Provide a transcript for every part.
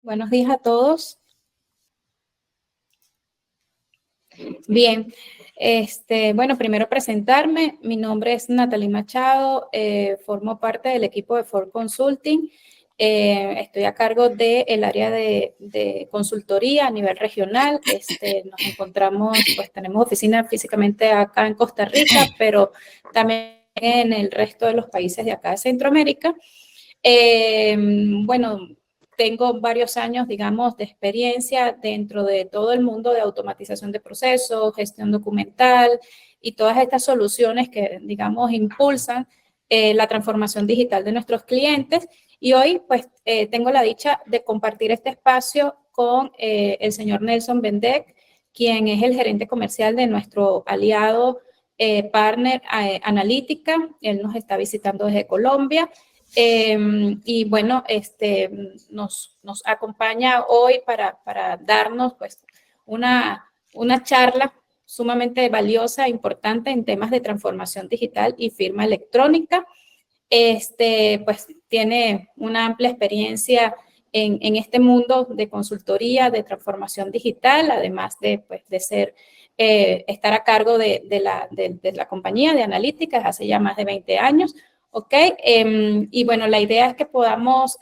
Buenos días a todos. Bien, bueno, primero presentarme. Mi nombre es Natalie Machado, formo parte del equipo de Ford Consulting. Estoy a cargo del área de consultoría a nivel regional. Nos encontramos, pues tenemos oficina físicamente acá en Costa Rica, pero también en el resto de los países de acá de Centroamérica. Bueno, tengo varios años, digamos, de experiencia dentro de todo el mundo de automatización de procesos, gestión documental y todas estas soluciones que, digamos, impulsan la transformación digital de nuestros clientes. Y hoy, pues, tengo la dicha de compartir este espacio con el señor Nelson Bendek, quien es el gerente comercial de nuestro aliado partner Analítica. Él nos está visitando desde Colombia. Y bueno, nos acompaña hoy para darnos pues una charla sumamente valiosa, importante en temas de transformación digital y firma electrónica. Pues tiene una amplia experiencia en este mundo de consultoría, de transformación digital, además pues, de ser, estar a cargo de la compañía de analíticas hace ya más de 20 años. ¿Ok? Y bueno, la idea es que podamos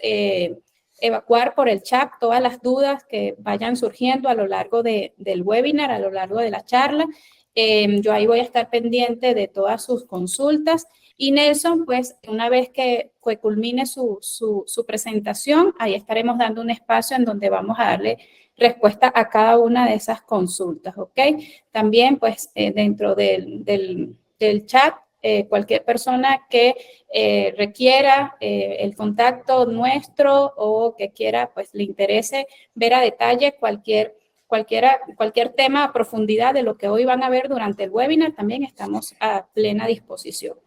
evacuar por el chat todas las dudas que vayan surgiendo a lo largo del webinar, a lo largo de la charla. Yo ahí voy a estar pendiente de todas sus consultas. Y Nelson, pues una vez que culmine su presentación, ahí estaremos dando un espacio en donde vamos a darle respuesta a cada una de esas consultas, ¿ok? También, pues, dentro del chat, cualquier persona que requiera el contacto nuestro o que quiera, pues, le interese ver a detalle cualquier tema a profundidad de lo que hoy van a ver durante el webinar, también estamos a plena disposición.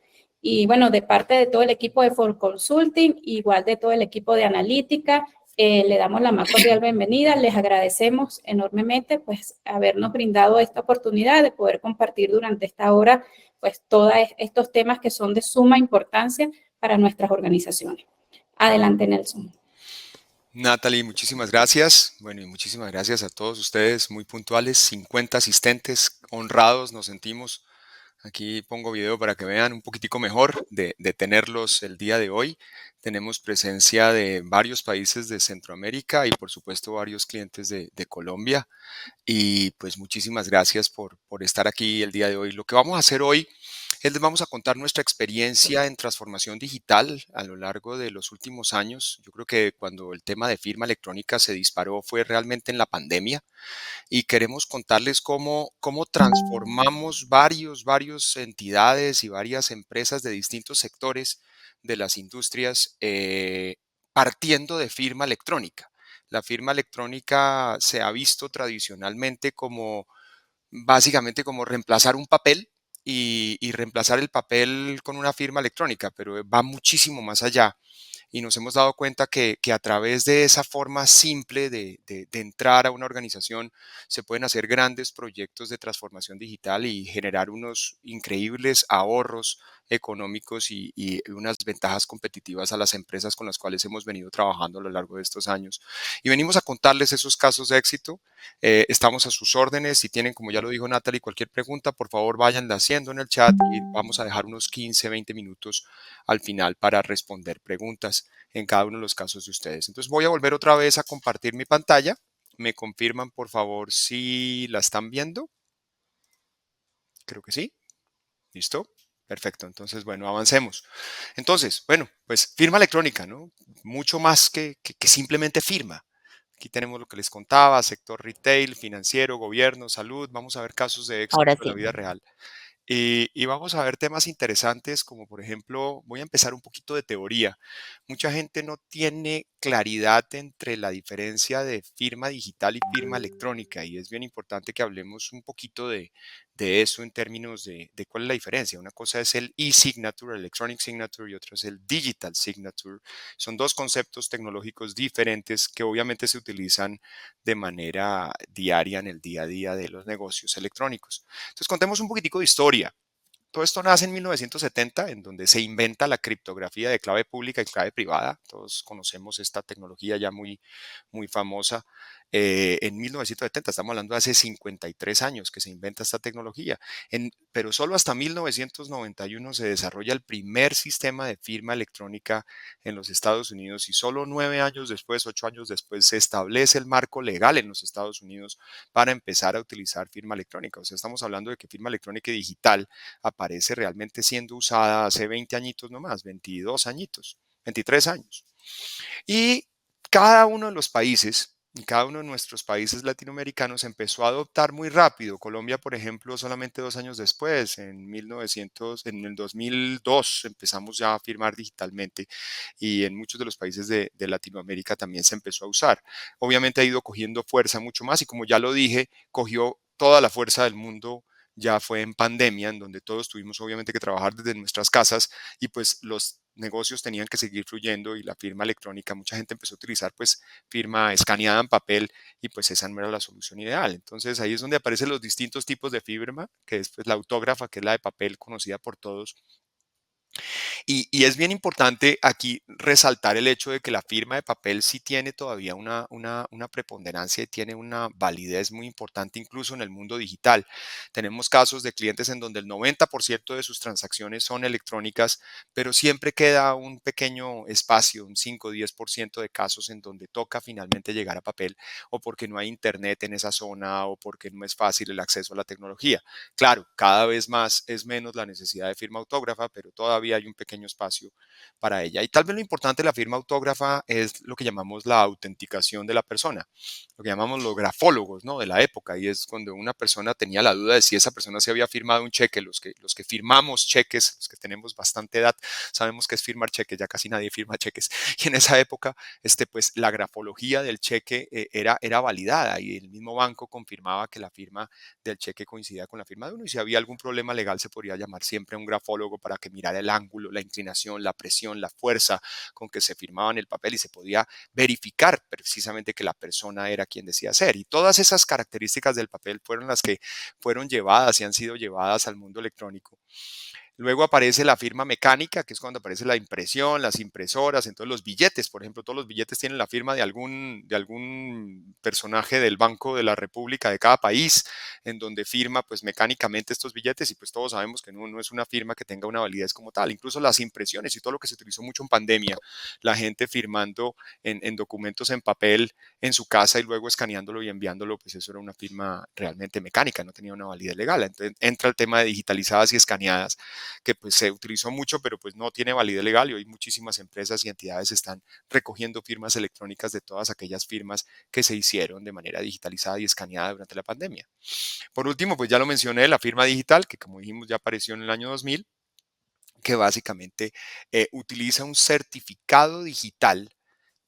Y bueno, de parte de todo el equipo de For Consulting, igual de todo el equipo de analítica, le damos la más cordial bienvenida. Les agradecemos enormemente pues habernos brindado esta oportunidad de poder compartir durante esta hora pues todos estos temas que son de suma importancia para nuestras organizaciones. Adelante, Nelson. Natalie, muchísimas gracias. Bueno, y muchísimas gracias a todos ustedes, muy puntuales, 50 asistentes, honrados nos sentimos. Aquí pongo video para que vean un poquitico mejor de tenerlos el día de hoy. Tenemos presencia de varios países de Centroamérica y por supuesto varios clientes de Colombia. Y pues muchísimas gracias por estar aquí el día de hoy. Lo que vamos a hacer hoy es les vamos a contar nuestra experiencia en transformación digital a lo largo de los últimos años. Yo creo que cuando el tema de firma electrónica se disparó fue realmente en la pandemia y queremos contarles cómo transformamos varios entidades y varias empresas de distintos sectores de las industrias partiendo de firma electrónica. La firma electrónica se ha visto tradicionalmente como básicamente como reemplazar un papel y reemplazar el papel con una firma electrónica, pero va muchísimo más allá y nos hemos dado cuenta que a través de esa forma simple de entrar a una organización se pueden hacer grandes proyectos de transformación digital y generar unos increíbles ahorros económicos y unas ventajas competitivas a las empresas con las cuales hemos venido trabajando a lo largo de estos años. Y venimos a contarles esos casos de éxito. Estamos a sus órdenes. Si tienen, como ya lo dijo Natalie, cualquier pregunta, por favor váyanla haciendo en el chat y vamos a dejar unos 15, 20 minutos al final para responder preguntas en cada uno de los casos de ustedes. Entonces voy a volver otra vez a compartir mi pantalla. ¿Me confirman, por favor, si la están viendo? Creo que sí. ¿Listo? Perfecto. Entonces, bueno, avancemos. Entonces, bueno, pues firma electrónica, ¿no? Mucho más que simplemente firma. Aquí tenemos lo que les contaba, sector retail, financiero, gobierno, salud. Vamos a ver casos de éxito Ahora en la sí. vida real. Y vamos a ver temas interesantes como por ejemplo, voy a empezar un poquito de teoría. Mucha gente no tiene claridad entre la diferencia de firma digital y firma electrónica y es bien importante que hablemos un poquito de eso en términos de cuál es la diferencia. Una cosa es el e-signature, electronic signature y otra es el digital signature. Son dos conceptos tecnológicos diferentes que obviamente se utilizan de manera diaria en el día a día de los negocios electrónicos. Entonces contemos un poquitico de historia. todo esto nace en 1970, en donde se inventa la criptografía de clave pública y clave privada. Todos conocemos esta tecnología ya muy famosa. En 1970, estamos hablando de hace 53 años que se inventa esta tecnología, pero solo hasta 1991 se desarrolla el primer sistema de firma electrónica en los Estados Unidos y solo 9 años después, 8 años después, se establece el marco legal en los Estados Unidos para empezar a utilizar firma electrónica. O sea, estamos hablando de que firma electrónica y digital aparece realmente siendo usada hace 20 añitos nomás, 22 añitos, 23 años. Y cada uno de los países, y cada uno de nuestros países latinoamericanos empezó a adoptar muy rápido. Colombia, por ejemplo, solamente 2 años después, en el 2002, empezamos ya a firmar digitalmente y en muchos de los países de Latinoamérica también se empezó a usar. Obviamente ha ido cogiendo fuerza mucho más y como ya lo dije, cogió toda la fuerza del mundo. Ya fue en pandemia, en donde todos tuvimos obviamente que trabajar desde nuestras casas y pues los negocios tenían que seguir fluyendo y la firma electrónica, mucha gente empezó a utilizar pues firma escaneada en papel y pues esa no era la solución ideal. Entonces ahí es donde aparecen los distintos tipos de firma, que es pues, la autógrafa, que es la de papel conocida por todos, y es bien importante aquí resaltar el hecho de que la firma de papel sí tiene todavía una preponderancia y tiene una validez muy importante incluso en el mundo digital. Tenemos casos de clientes en donde el 90% de sus transacciones son electrónicas, pero siempre queda un pequeño espacio, un 5 o 10% de casos en donde toca finalmente llegar a papel o porque no hay internet en esa zona o porque no es fácil el acceso a la tecnología. Claro, cada vez más es menos la necesidad de firma autógrafa, pero todavía hay un pequeño espacio para ella. Y tal vez lo importante de la firma autógrafa es lo que llamamos la autenticación de la persona, lo que llamamos los grafólogos, ¿no? De la época, y es cuando una persona tenía la duda de si esa persona se había firmado un cheque. Los que firmamos cheques, los que tenemos bastante edad, sabemos que es firmar cheques, ya casi nadie firma cheques. Y en esa época, pues la grafología del cheque era validada y el mismo banco confirmaba que la firma del cheque coincidía con la firma de uno y si había algún problema legal se podría llamar siempre a un grafólogo para que mirara el ángulo, la inclinación, la presión, la fuerza con que se firmaba en el papel y se podía verificar precisamente que la persona era quien decía ser. Y todas esas características del papel fueron las que fueron llevadas y han sido llevadas al mundo electrónico. Luego aparece la firma mecánica, que es cuando aparece la impresión, las impresoras, entonces los billetes, por ejemplo, todos los billetes tienen la firma de algún personaje del Banco de la República de cada país, en donde firma pues mecánicamente estos billetes y pues todos sabemos que no es una firma que tenga una validez como tal. Incluso las impresiones y todo lo que se utilizó mucho en pandemia, la gente firmando en documentos en papel en su casa y luego escaneándolo y enviándolo, pues eso era una firma realmente mecánica, no tenía una validez legal. Entonces entra el tema de digitalizadas y escaneadas que pues se utilizó mucho, pero pues no tiene validez legal y hoy muchísimas empresas y entidades están recogiendo firmas electrónicas de todas aquellas firmas que se hicieron de manera digitalizada y escaneada durante la pandemia. Por último, pues ya lo mencioné, la firma digital, que como dijimos ya apareció en el año 2000, que básicamente utiliza un certificado digital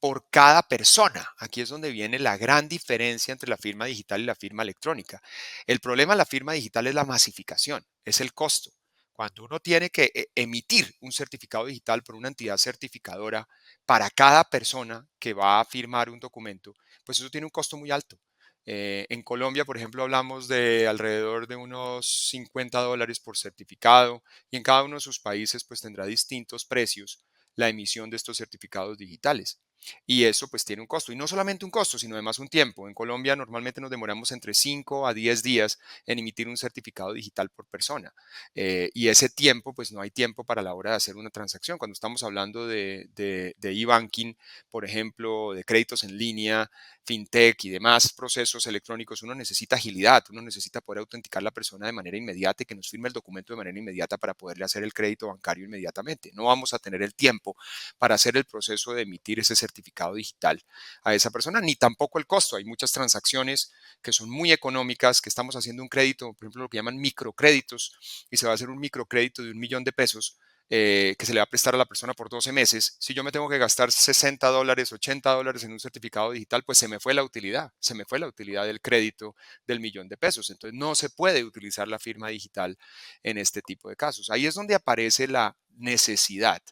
por cada persona. Aquí es donde viene la gran diferencia entre la firma digital y la firma electrónica. El problema de la firma digital es la masificación, es el costo. Cuando uno tiene que emitir un certificado digital por una entidad certificadora para cada persona que va a firmar un documento, pues eso tiene un costo muy alto. En Colombia, por ejemplo, hablamos de alrededor de unos $50 por certificado y en cada uno de sus países pues tendrá distintos precios la emisión de estos certificados digitales. Y eso pues tiene un costo. Y no solamente un costo, sino además un tiempo. En Colombia normalmente nos demoramos entre 5 a 10 días en emitir un certificado digital por persona. Y ese tiempo, pues no hay tiempo para la hora de hacer una transacción. Cuando estamos hablando de e-banking, por ejemplo, de créditos en línea, fintech y demás procesos electrónicos, uno necesita agilidad, uno necesita poder autenticar a la persona de manera inmediata y que nos firme el documento de manera inmediata para poderle hacer el crédito bancario inmediatamente. No vamos a tener el tiempo para hacer el proceso de emitir ese certificado digital a esa persona, ni tampoco el costo. Hay muchas transacciones que son muy económicas, que estamos haciendo un crédito, por ejemplo, lo que llaman microcréditos, y se va a hacer un microcrédito de 1 millón de pesos que se le va a prestar a la persona por 12 meses. Si yo me tengo que gastar $60, $80 en un certificado digital, pues se me fue la utilidad del crédito del 1 millón de pesos. Entonces no se puede utilizar la firma digital en este tipo de casos. Ahí es donde aparece la necesidad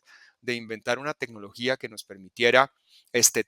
de inventar una tecnología que nos permitiera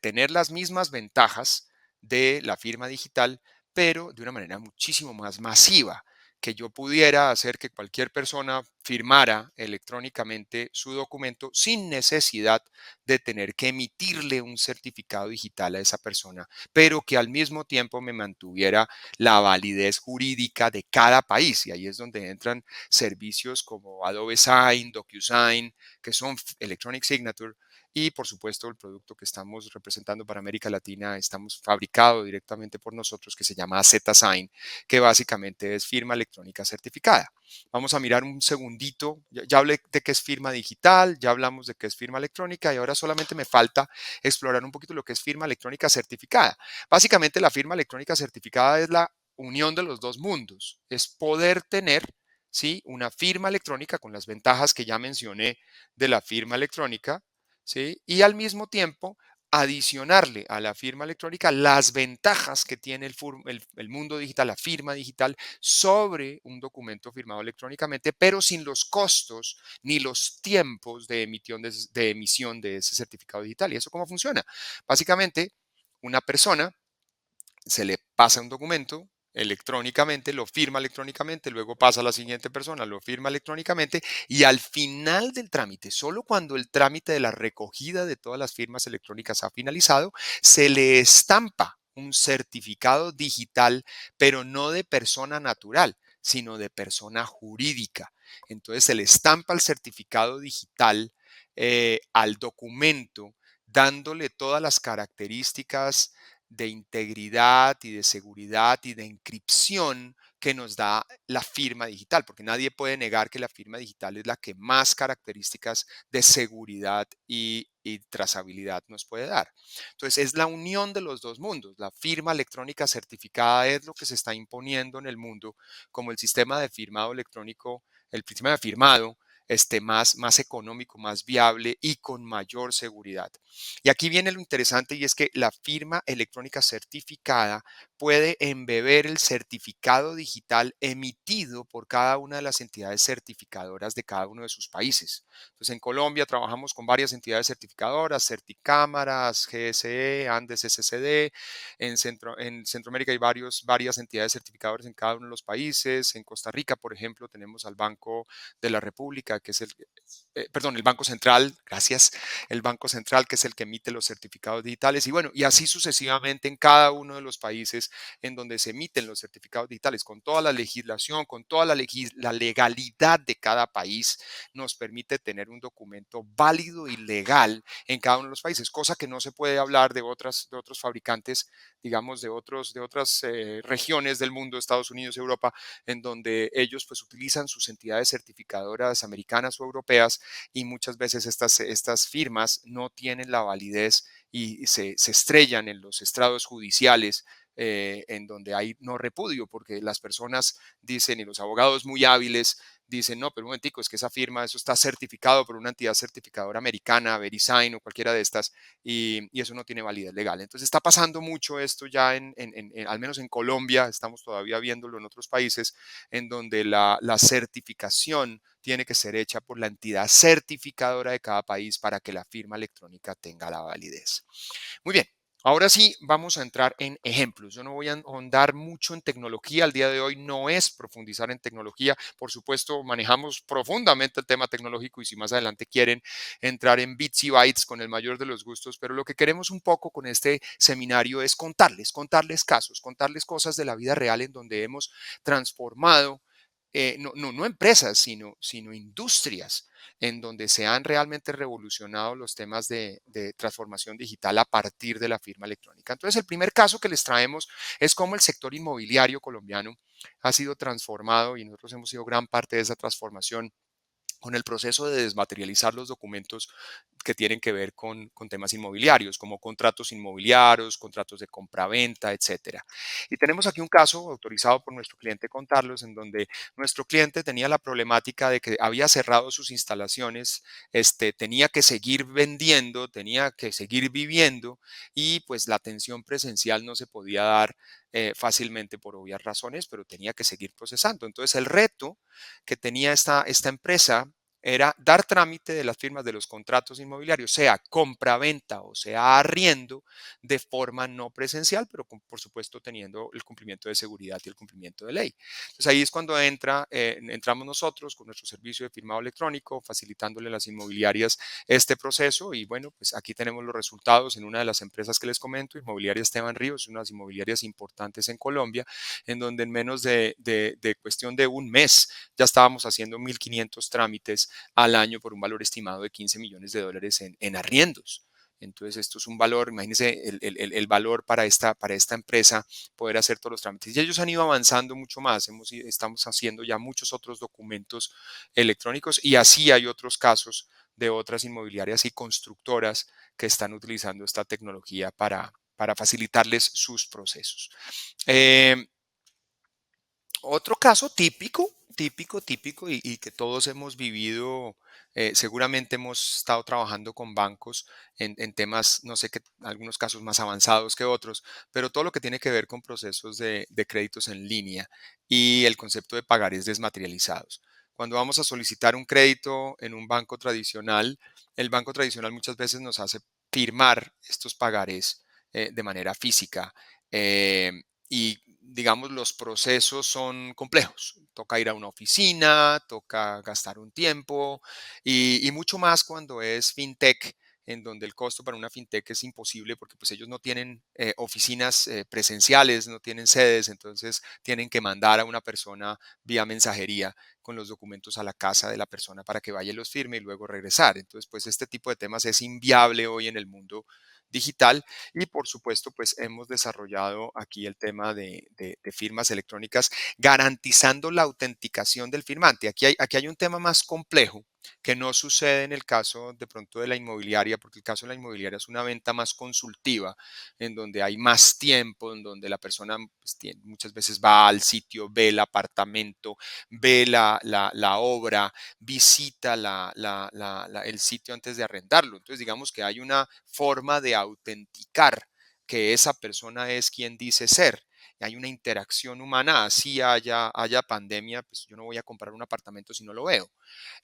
tener las mismas ventajas de la firma digital, pero de una manera muchísimo más masiva, que yo pudiera hacer que cualquier persona firmara electrónicamente su documento sin necesidad de tener que emitirle un certificado digital a esa persona, pero que al mismo tiempo me mantuviera la validez jurídica de cada país. Y ahí es donde entran servicios como Adobe Sign, DocuSign, que son Electronic Signature, y por supuesto el producto que estamos representando para América Latina, estamos fabricado directamente por nosotros, que se llama ZSign, que básicamente es firma electrónica certificada. Vamos a mirar un segundito, ya hablé de qué es firma digital, ya hablamos de qué es firma electrónica y ahora solamente me falta explorar un poquito lo que es firma electrónica certificada. Básicamente la firma electrónica certificada es la unión de los dos mundos, es poder tener, ¿sí?, una firma electrónica con las ventajas que ya mencioné de la firma electrónica, ¿sí?, y al mismo tiempo adicionarle a la firma electrónica las ventajas que tiene el mundo digital, la firma digital, sobre un documento firmado electrónicamente, pero sin los costos ni los tiempos de emisión de ese certificado digital. ¿Y eso cómo funciona? Básicamente, una persona se le pasa un documento electrónicamente, lo firma electrónicamente, luego pasa a la siguiente persona, lo firma electrónicamente y al final del trámite, solo cuando el trámite de la recogida de todas las firmas electrónicas ha finalizado, se le estampa un certificado digital, pero no de persona natural, sino de persona jurídica. Entonces se le estampa el certificado digital al documento, dándole todas las características de integridad y de seguridad y de encripción que nos da la firma digital, porque nadie puede negar que la firma digital es la que más características de seguridad y trazabilidad nos puede dar. Entonces, es la unión de los dos mundos. La firma electrónica certificada es lo que se está imponiendo en el mundo como el sistema de firmado electrónico, el sistema de firmado más económico, más viable y con mayor seguridad. Y aquí viene lo interesante y es que la firma electrónica certificada puede embeber el certificado digital emitido por cada una de las entidades certificadoras de cada uno de sus países. Entonces, en Colombia trabajamos con varias entidades certificadoras, Certicámaras, GSE, Andes SCD. En Centroamérica hay varias entidades certificadoras en cada uno de los países. En Costa Rica, por ejemplo, tenemos al Banco de la República, que es el Banco Central, gracias, el Banco Central, que es el que emite los certificados digitales, y bueno, y así sucesivamente en cada uno de los países en donde se emiten los certificados digitales, con toda la legislación, con toda la legalidad de cada país, nos permite tener un documento válido y legal en cada uno de los países, cosa que no se puede hablar de otros fabricantes, digamos, de otras regiones del mundo, Estados Unidos, Europa, en donde ellos pues utilizan sus entidades certificadoras americanas o europeas y muchas veces estas firmas no tienen la validez y se estrellan en los estrados judiciales, en donde hay no repudio, porque las personas dicen y los abogados muy hábiles dicen, no, pero un momentico, es que esa firma, eso está certificado por una entidad certificadora americana, VeriSign o cualquiera de estas, y eso no tiene validez legal. Entonces está pasando mucho esto ya al menos en Colombia, estamos todavía viéndolo en otros países, en donde la certificación tiene que ser hecha por la entidad certificadora de cada país para que la firma electrónica tenga la validez. Muy bien. Ahora sí, vamos a entrar en ejemplos. Yo no voy a ahondar mucho en tecnología. El día de hoy no es profundizar en tecnología. Por supuesto, manejamos profundamente el tema tecnológico y si más adelante quieren entrar en bits y bytes con el mayor de los gustos, pero lo que queremos un poco con este seminario es contarles casos, contarles cosas de la vida real en donde hemos transformado no empresas, sino industrias en donde se han realmente revolucionado los temas de transformación digital a partir de la firma electrónica. Entonces, el primer caso que les traemos es cómo el sector inmobiliario colombiano ha sido transformado y nosotros hemos sido gran parte de esa transformación con el proceso de desmaterializar los documentos que tienen que ver con temas inmobiliarios, como contratos inmobiliarios, contratos de compraventa, etcétera. Y tenemos aquí un caso autorizado por nuestro cliente Contarlos, en donde nuestro cliente tenía la problemática de que había cerrado sus instalaciones, tenía que seguir vendiendo, tenía que seguir viviendo y pues la atención presencial no se podía dar fácilmente por obvias razones, pero tenía que seguir procesando. Entonces el reto que tenía esta empresa era dar trámite de las firmas de los contratos inmobiliarios, sea compra-venta o sea arriendo, de forma no presencial, pero por supuesto teniendo el cumplimiento de seguridad y el cumplimiento de ley. Entonces ahí es cuando entramos nosotros con nuestro servicio de firmado electrónico, facilitándole a las inmobiliarias este proceso. Y bueno, pues aquí tenemos los resultados en una de las empresas que les comento, Inmobiliaria Esteban Ríos, unas inmobiliarias importantes en Colombia, en donde en menos de cuestión de un mes ya estábamos haciendo 1.500 trámites al año por un valor estimado de 15 millones de dólares en arriendos. Entonces, esto es un valor, imagínense el valor para esta empresa poder hacer todos los trámites. Y ellos han ido avanzando mucho más. Estamos haciendo ya muchos otros documentos electrónicos y así hay otros casos de otras inmobiliarias y constructoras que están utilizando esta tecnología para facilitarles sus procesos. Eh, Otro caso típico y que todos hemos vivido, seguramente hemos estado trabajando con bancos en temas, no sé, algunos casos más avanzados que otros, pero todo lo que tiene que ver con procesos de créditos en línea y el concepto de pagares desmaterializados. Cuando vamos a solicitar un crédito en un banco tradicional, el banco tradicional muchas veces nos hace firmar estos pagares de manera física. eh, y digamos, los procesos son complejos. Toca ir a una oficina, toca gastar un tiempo y mucho más cuando es fintech, en donde el costo para una fintech es imposible porque pues ellos no tienen oficinas presenciales, no tienen sedes, entonces tienen que mandar a una persona vía mensajería con los documentos a la casa de la persona para que vaya y los firme y luego regresar. Entonces, pues este tipo de temas es inviable hoy en el mundo digital. Y por supuesto, pues hemos desarrollado aquí el tema de firmas electrónicas garantizando la autenticación del firmante. Aquí hay un tema más complejo que no sucede en el caso de pronto de la inmobiliaria, porque el caso de la inmobiliaria es una venta más consultiva, en donde hay más tiempo, en donde la persona pues, muchas veces va al sitio, ve el apartamento, ve la obra, visita el sitio antes de arrendarlo. Entonces, digamos que hay una forma de autenticar que esa persona es quien dice ser. Hay una interacción humana, así haya pandemia, pues yo no voy a comprar un apartamento si no lo veo.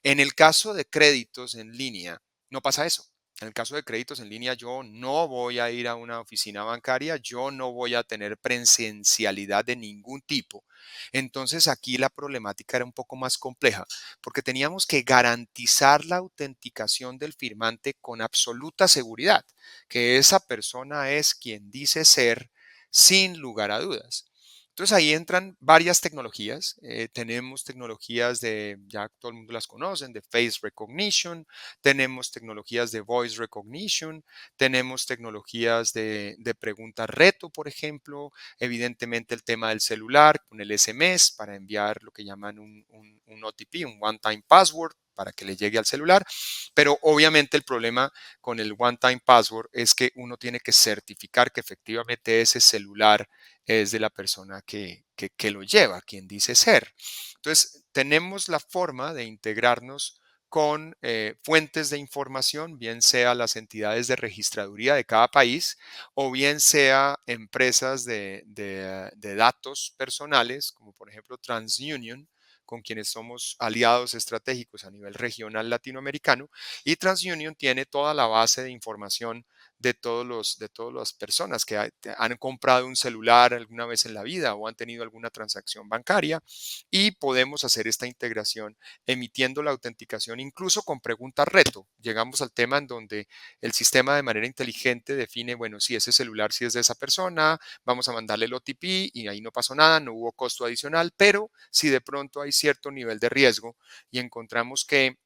En el caso de créditos en línea, no pasa eso. En el caso de créditos en línea, yo no voy a ir a una oficina bancaria, yo no voy a tener presencialidad de ningún tipo. Entonces aquí la problemática era un poco más compleja porque teníamos que garantizar la autenticación del firmante con absoluta seguridad, que esa persona es quien dice ser sin lugar a dudas. Entonces ahí entran varias tecnologías. Tenemos tecnologías ya todo el mundo las conocen, de face recognition, tenemos tecnologías de voice recognition, tenemos tecnologías de pregunta reto, por ejemplo, evidentemente el tema del celular con el SMS para enviar lo que llaman un OTP, un one-time password para que le llegue al celular, pero obviamente el problema con el one-time password es que uno tiene que certificar que efectivamente ese celular es de la persona que lo lleva, quien dice ser. Entonces, tenemos la forma de integrarnos con fuentes de información, bien sea las entidades de registraduría de cada país o bien sea empresas de datos personales, como por ejemplo TransUnion, con quienes somos aliados estratégicos a nivel regional latinoamericano. Y TransUnion tiene toda la base de información de todas las personas que han comprado un celular alguna vez en la vida o han tenido alguna transacción bancaria y podemos hacer esta integración emitiendo la autenticación incluso con preguntas reto. Llegamos al tema en donde el sistema de manera inteligente define, bueno, si ese celular sí es de esa persona, vamos a mandarle el OTP y ahí no pasó nada, no hubo costo adicional, pero si de pronto hay cierto nivel de riesgo y encontramos que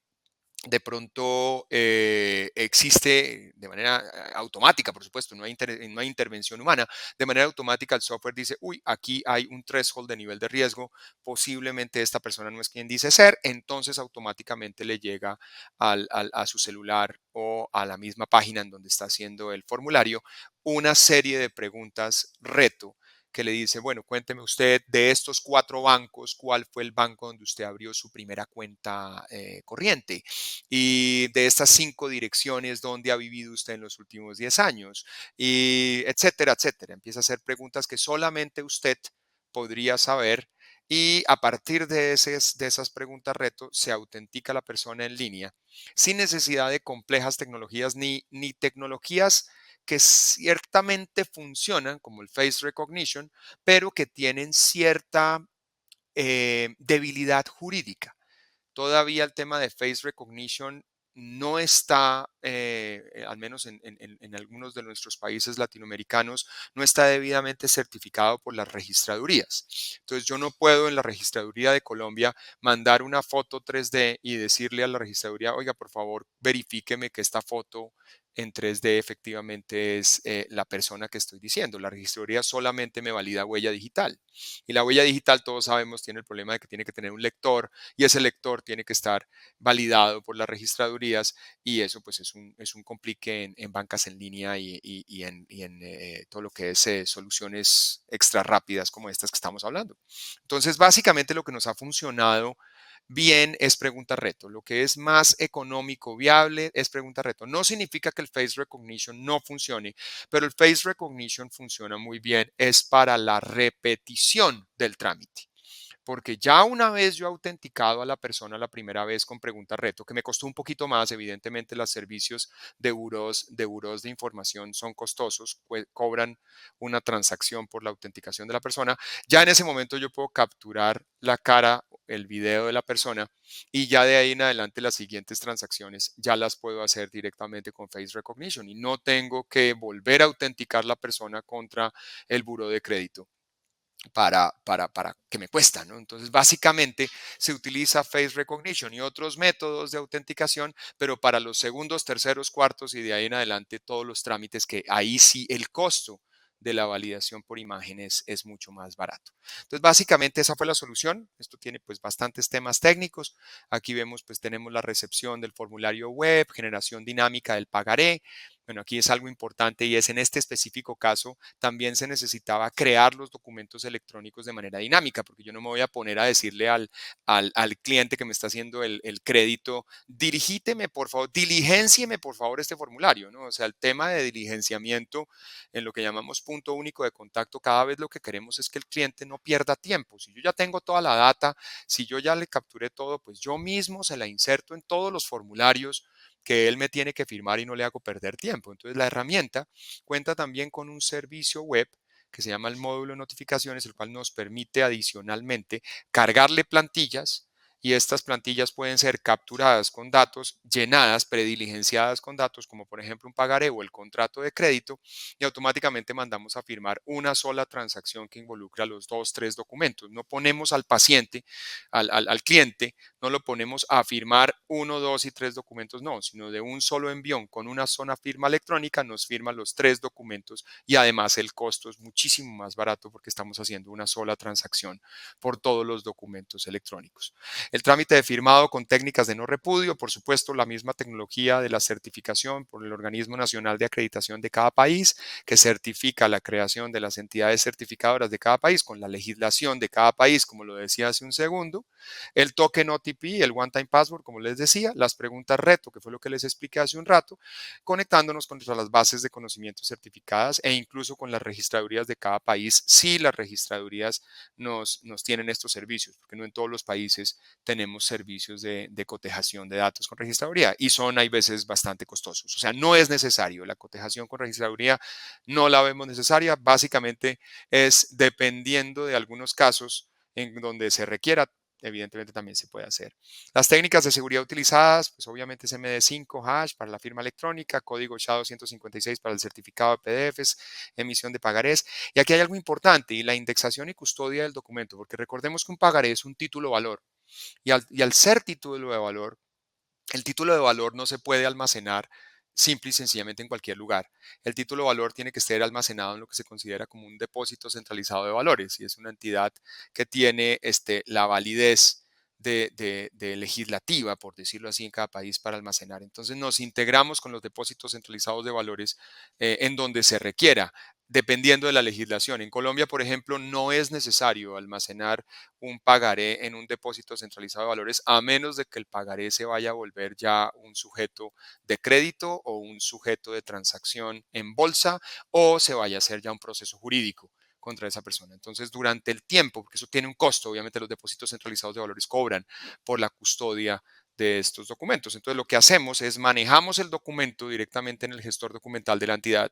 de pronto existe de manera automática, por supuesto, no hay intervención humana, de manera automática el software dice, uy, aquí hay un threshold de nivel de riesgo, posiblemente esta persona no es quien dice ser, entonces automáticamente le llega a su celular o a la misma página en donde está haciendo el formulario una serie de preguntas reto que le dice, bueno, cuénteme usted de estos 4 bancos, ¿cuál fue el banco donde usted abrió su primera cuenta corriente? Y de estas 5 direcciones, ¿dónde ha vivido usted en los últimos 10 años? Y etcétera, etcétera. Empieza a hacer preguntas que solamente usted podría saber y a partir de esas preguntas reto se autentica la persona en línea sin necesidad de complejas tecnologías ni tecnologías que ciertamente funcionan, como el face recognition, pero que tienen cierta debilidad jurídica. Todavía el tema de face recognition no está, al menos en algunos de nuestros países latinoamericanos, no está debidamente certificado por las registradurías. Entonces yo no puedo en la registraduría de Colombia mandar una foto 3D y decirle a la registraduría, oiga, por favor, verifíqueme que esta foto en 3D efectivamente es la persona que estoy diciendo. La registraduría solamente me valida huella digital. Y la huella digital, todos sabemos, tiene el problema de que tiene que tener un lector y ese lector tiene que estar validado por las registradurías y eso pues es un complique en bancas en línea y en todo lo que es soluciones extra rápidas como estas que estamos hablando. Entonces, básicamente lo que nos ha funcionado bien es pregunta reto. Lo que es más económico, viable, es pregunta reto. No significa que el face recognition no funcione, pero el face recognition funciona muy bien. Es para la repetición del trámite. Porque ya una vez yo he autenticado a la persona la primera vez con pregunta reto, que me costó un poquito más, evidentemente los servicios de buros de información son costosos, cobran una transacción por la autenticación de la persona, ya en ese momento yo puedo capturar la cara, el video de la persona y ya de ahí en adelante las siguientes transacciones ya las puedo hacer directamente con Face Recognition y no tengo que volver a autenticar la persona contra el buro de crédito para que me cuesta, ¿no? Entonces, básicamente se utiliza Face Recognition y otros métodos de autenticación, pero para los segundos, terceros, cuartos y de ahí en adelante todos los trámites que ahí sí el costo de la validación por imágenes es mucho más barato. Entonces, básicamente esa fue la solución. Esto tiene pues bastantes temas técnicos. Aquí vemos pues tenemos la recepción del formulario web, generación dinámica del pagaré. Bueno, aquí es algo importante y es en este específico caso también se necesitaba crear los documentos electrónicos de manera dinámica, porque yo no me voy a poner a decirle al cliente que me está haciendo el crédito, dirigíteme por favor, diligencieme por favor este formulario, ¿no? O sea, el tema de diligenciamiento en lo que llamamos punto único de contacto, cada vez lo que queremos es que el cliente no pierda tiempo. Si yo ya tengo toda la data, si yo ya le capturé todo, pues yo mismo se la inserto en todos los formularios que él me tiene que firmar y no le hago perder tiempo. Entonces la herramienta cuenta también con un servicio web que se llama el módulo de notificaciones, el cual nos permite adicionalmente cargarle plantillas y estas plantillas pueden ser capturadas con datos, llenadas, prediligenciadas con datos, como por ejemplo un pagaré o el contrato de crédito, y automáticamente mandamos a firmar una sola transacción que involucra los dos, tres documentos. No ponemos al paciente, al cliente, no lo ponemos a firmar uno, dos y tres documentos, no, sino de un solo envión con una sola firma electrónica nos firma los tres documentos y además el costo es muchísimo más barato porque estamos haciendo una sola transacción por todos los documentos electrónicos. El trámite de firmado con técnicas de no repudio, por supuesto, la misma tecnología de la certificación por el Organismo Nacional de Acreditación de cada país, que certifica la creación de las entidades certificadoras de cada país con la legislación de cada país, como lo decía hace un segundo, el token OTP, el One Time Password, como les decía, las preguntas reto, que fue lo que les expliqué hace un rato, conectándonos contra las bases de conocimiento certificadas e incluso con las registradurías de cada país, si las registradurías nos tienen estos servicios, porque no en todos los países tenemos servicios de cotejación de datos con registraduría y son, hay veces, bastante costosos. O sea, no es necesario. La cotejación con registraduría no la vemos necesaria. Básicamente es dependiendo de algunos casos en donde se requiera, evidentemente también se puede hacer. Las técnicas de seguridad utilizadas, pues obviamente es MD5 hash para la firma electrónica, código SHA-256 para el certificado de PDFs, emisión de pagarés. Y aquí hay algo importante y la indexación y custodia del documento, porque recordemos que un pagaré es un título valor y al ser título de valor, el título de valor no se puede almacenar simple y sencillamente en cualquier lugar. El título de valor tiene que estar almacenado en lo que se considera como un depósito centralizado de valores y es una entidad que tiene la validez de legislativa, por decirlo así, en cada país para almacenar. Entonces nos integramos con los depósitos centralizados de valores en donde se requiera, dependiendo de la legislación. En Colombia, por ejemplo, no es necesario almacenar un pagaré en un depósito centralizado de valores, a menos de que el pagaré se vaya a volver ya un sujeto de crédito o un sujeto de transacción en bolsa o se vaya a hacer ya un proceso jurídico. contra esa persona. Entonces, durante el tiempo, porque eso tiene un costo, obviamente los depósitos centralizados de valores cobran por la custodia de estos documentos. Entonces, lo que hacemos es manejamos el documento directamente en el gestor documental de la entidad,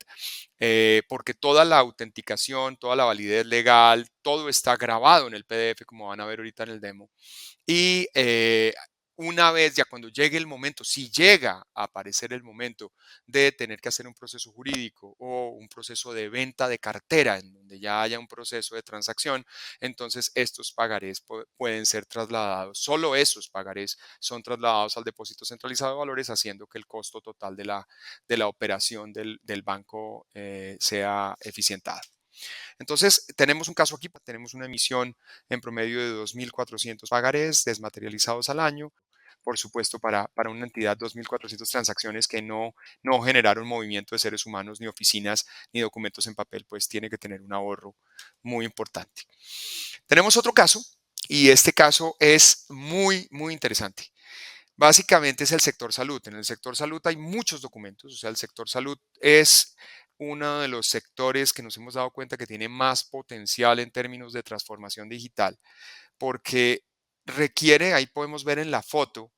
porque toda la autenticación, toda la validez legal, todo está grabado en el PDF, como van a ver ahorita en el demo. Y una vez ya cuando llegue el momento, si llega a aparecer el momento de tener que hacer un proceso jurídico o un proceso de venta de cartera, en donde ya haya un proceso de transacción, entonces estos pagarés pueden ser trasladados. Solo esos pagarés son trasladados al depósito centralizado de valores, haciendo que el costo total de la operación del banco sea eficientado. Entonces, tenemos un caso aquí, tenemos una emisión en promedio de 2.400 pagarés desmaterializados al año. Por supuesto, para una entidad, 2.400 transacciones que no generaron movimiento de seres humanos, ni oficinas, ni documentos en papel, pues tiene que tener un ahorro muy importante. Tenemos otro caso, y este caso es muy, muy interesante. Básicamente es el sector salud. En el sector salud hay muchos documentos, o sea, el sector salud es uno de los sectores que nos hemos dado cuenta que tiene más potencial en términos de transformación digital, porque requiere, ahí podemos ver en la foto,